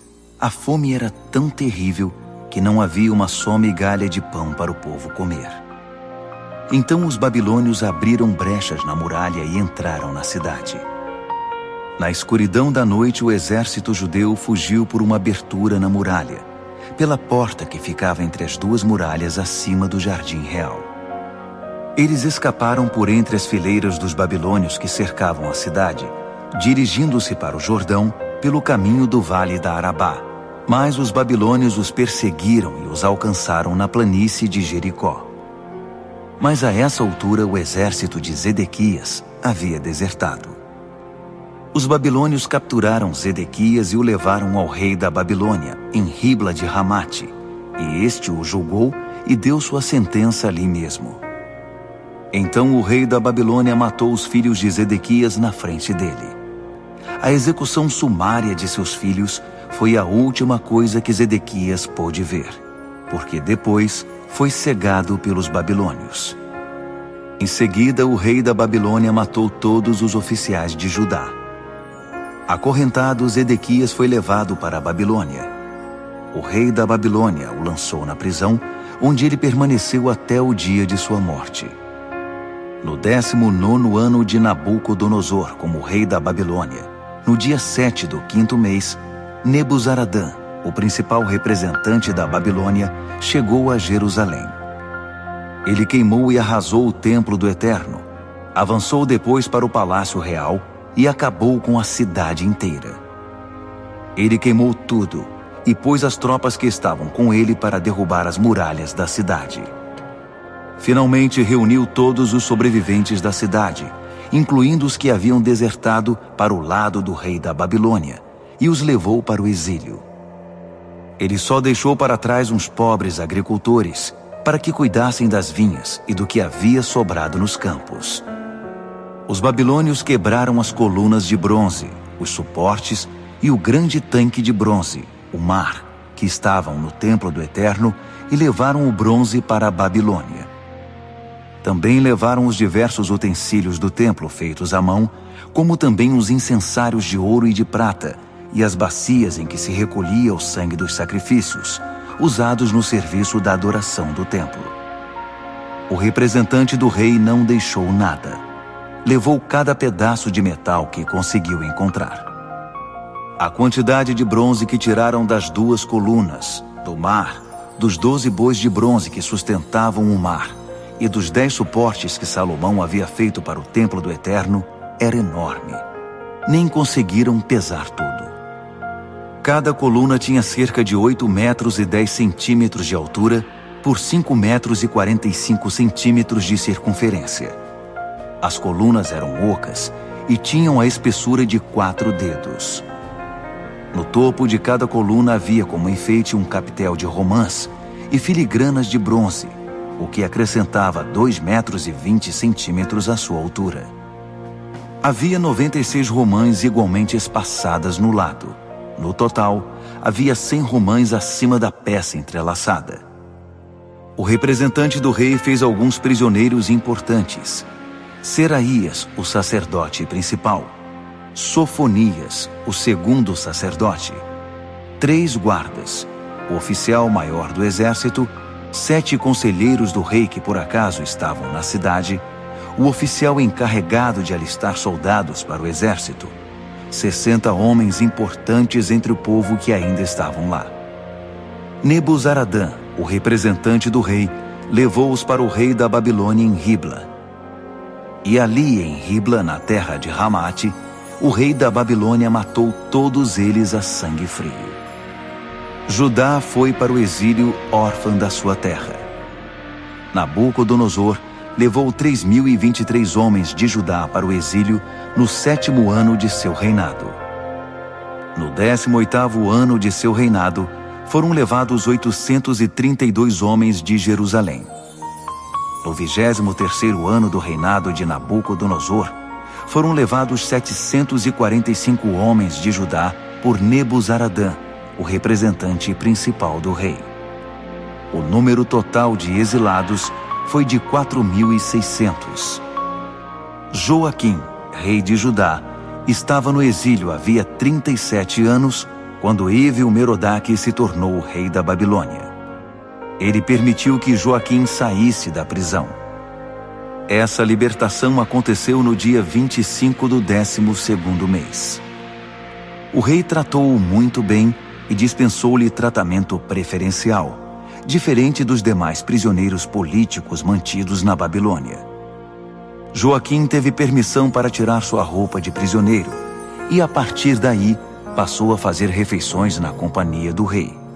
a fome era tão terrível que não havia uma só migalha de pão para o povo comer. Então os babilônios abriram brechas na muralha e entraram na cidade. Na escuridão da noite, o exército judeu fugiu por uma abertura na muralha, pela porta que ficava entre as duas muralhas acima do jardim real. Eles escaparam por entre as fileiras dos babilônios que cercavam a cidade, dirigindo-se para o Jordão pelo caminho do Vale da Arabá. Mas os babilônios os perseguiram e os alcançaram na planície de Jericó. Mas a essa altura o exército de Zedequias havia desertado. Os babilônios capturaram Zedequias e o levaram ao rei da Babilônia, em Ribla de Ramate, e este o julgou e deu sua sentença ali mesmo. Então o rei da Babilônia matou os filhos de Zedequias na frente dele. A execução sumária de seus filhos foi a última coisa que Zedequias pôde ver, porque depois foi cegado pelos babilônios. Em seguida, o rei da Babilônia matou todos os oficiais de Judá. Acorrentado, Zedequias foi levado para a Babilônia. O rei da Babilônia o lançou na prisão, onde ele permaneceu até o dia de sua morte. No 19º ano de Nabucodonosor como rei da Babilônia, no dia 7 do 5º mês, Nebuzaradã, o principal representante da Babilônia, chegou a Jerusalém. Ele queimou e arrasou o templo do Eterno, avançou depois para o palácio real e acabou com a cidade inteira. Ele queimou tudo e pôs as tropas que estavam com ele para derrubar as muralhas da cidade. Finalmente reuniu todos os sobreviventes da cidade, incluindo os que haviam desertado para o lado do rei da Babilônia, e os levou para o exílio. Ele só deixou para trás uns pobres agricultores, para que cuidassem das vinhas e do que havia sobrado nos campos. Os babilônios quebraram as colunas de bronze, os suportes e o grande tanque de bronze, o mar, que estavam no templo do Eterno, e levaram o bronze para a Babilônia. Também levaram os diversos utensílios do templo feitos à mão, como também os incensários de ouro e de prata, e as bacias em que se recolhia o sangue dos sacrifícios, usados no serviço da adoração do templo. O representante do rei não deixou nada. Levou cada pedaço de metal que conseguiu encontrar. A quantidade de bronze que tiraram das 2 colunas, do mar, dos 12 bois de bronze que sustentavam o mar e dos 10 suportes que Salomão havia feito para o templo do Eterno era enorme. Nem conseguiram pesar tudo. Cada coluna tinha cerca de 8 metros e 10 centímetros de altura por 5 metros e 45 centímetros de circunferência. As colunas eram ocas e tinham a espessura de 4 dedos. No topo de cada coluna havia como enfeite um capitel de romãs e filigranas de bronze, o que acrescentava 2 metros e 20 centímetros à sua altura. Havia 96 romãs igualmente espaçadas no lado. No total, havia 100 romãs acima da peça entrelaçada. O representante do rei fez alguns prisioneiros importantes. Seraías, o sacerdote principal. Sofonias, o segundo sacerdote. 3 guardas, o oficial maior do exército, 7 conselheiros do rei que por acaso estavam na cidade, o oficial encarregado de alistar soldados para o exército, 60 homens importantes entre o povo que ainda estavam lá. Nebuzaradã, o representante do rei, levou-os para o rei da Babilônia em Ribla. E ali em Ribla, na terra de Ramate, o rei da Babilônia matou todos eles a sangue frio. Judá foi para o exílio órfã da sua terra. Nabucodonosor levou 3.023 homens de Judá para o exílio no 7º ano de seu reinado. No 18º ano de seu reinado, foram levados 832 homens de Jerusalém. No 23º ano do reinado de Nabucodonosor, foram levados 745 homens de Judá por Nebuzaradã, o representante principal do rei. O número total de exilados foi de 4.600. Joaquim, rei de Judá, estava no exílio havia 37 anos, quando Evil-Merodach se tornou o rei da Babilônia. Ele permitiu que Joaquim saísse da prisão. Essa libertação aconteceu no dia 25 do 12º mês. O rei tratou-o muito bem e dispensou-lhe tratamento preferencial, diferente dos demais prisioneiros políticos mantidos na Babilônia. Joaquim teve permissão para tirar sua roupa de prisioneiro e, a partir daí, passou a fazer refeições na companhia do rei.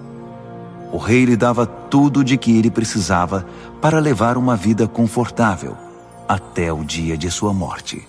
O rei lhe dava tudo de que ele precisava para levar uma vida confortável até o dia de sua morte.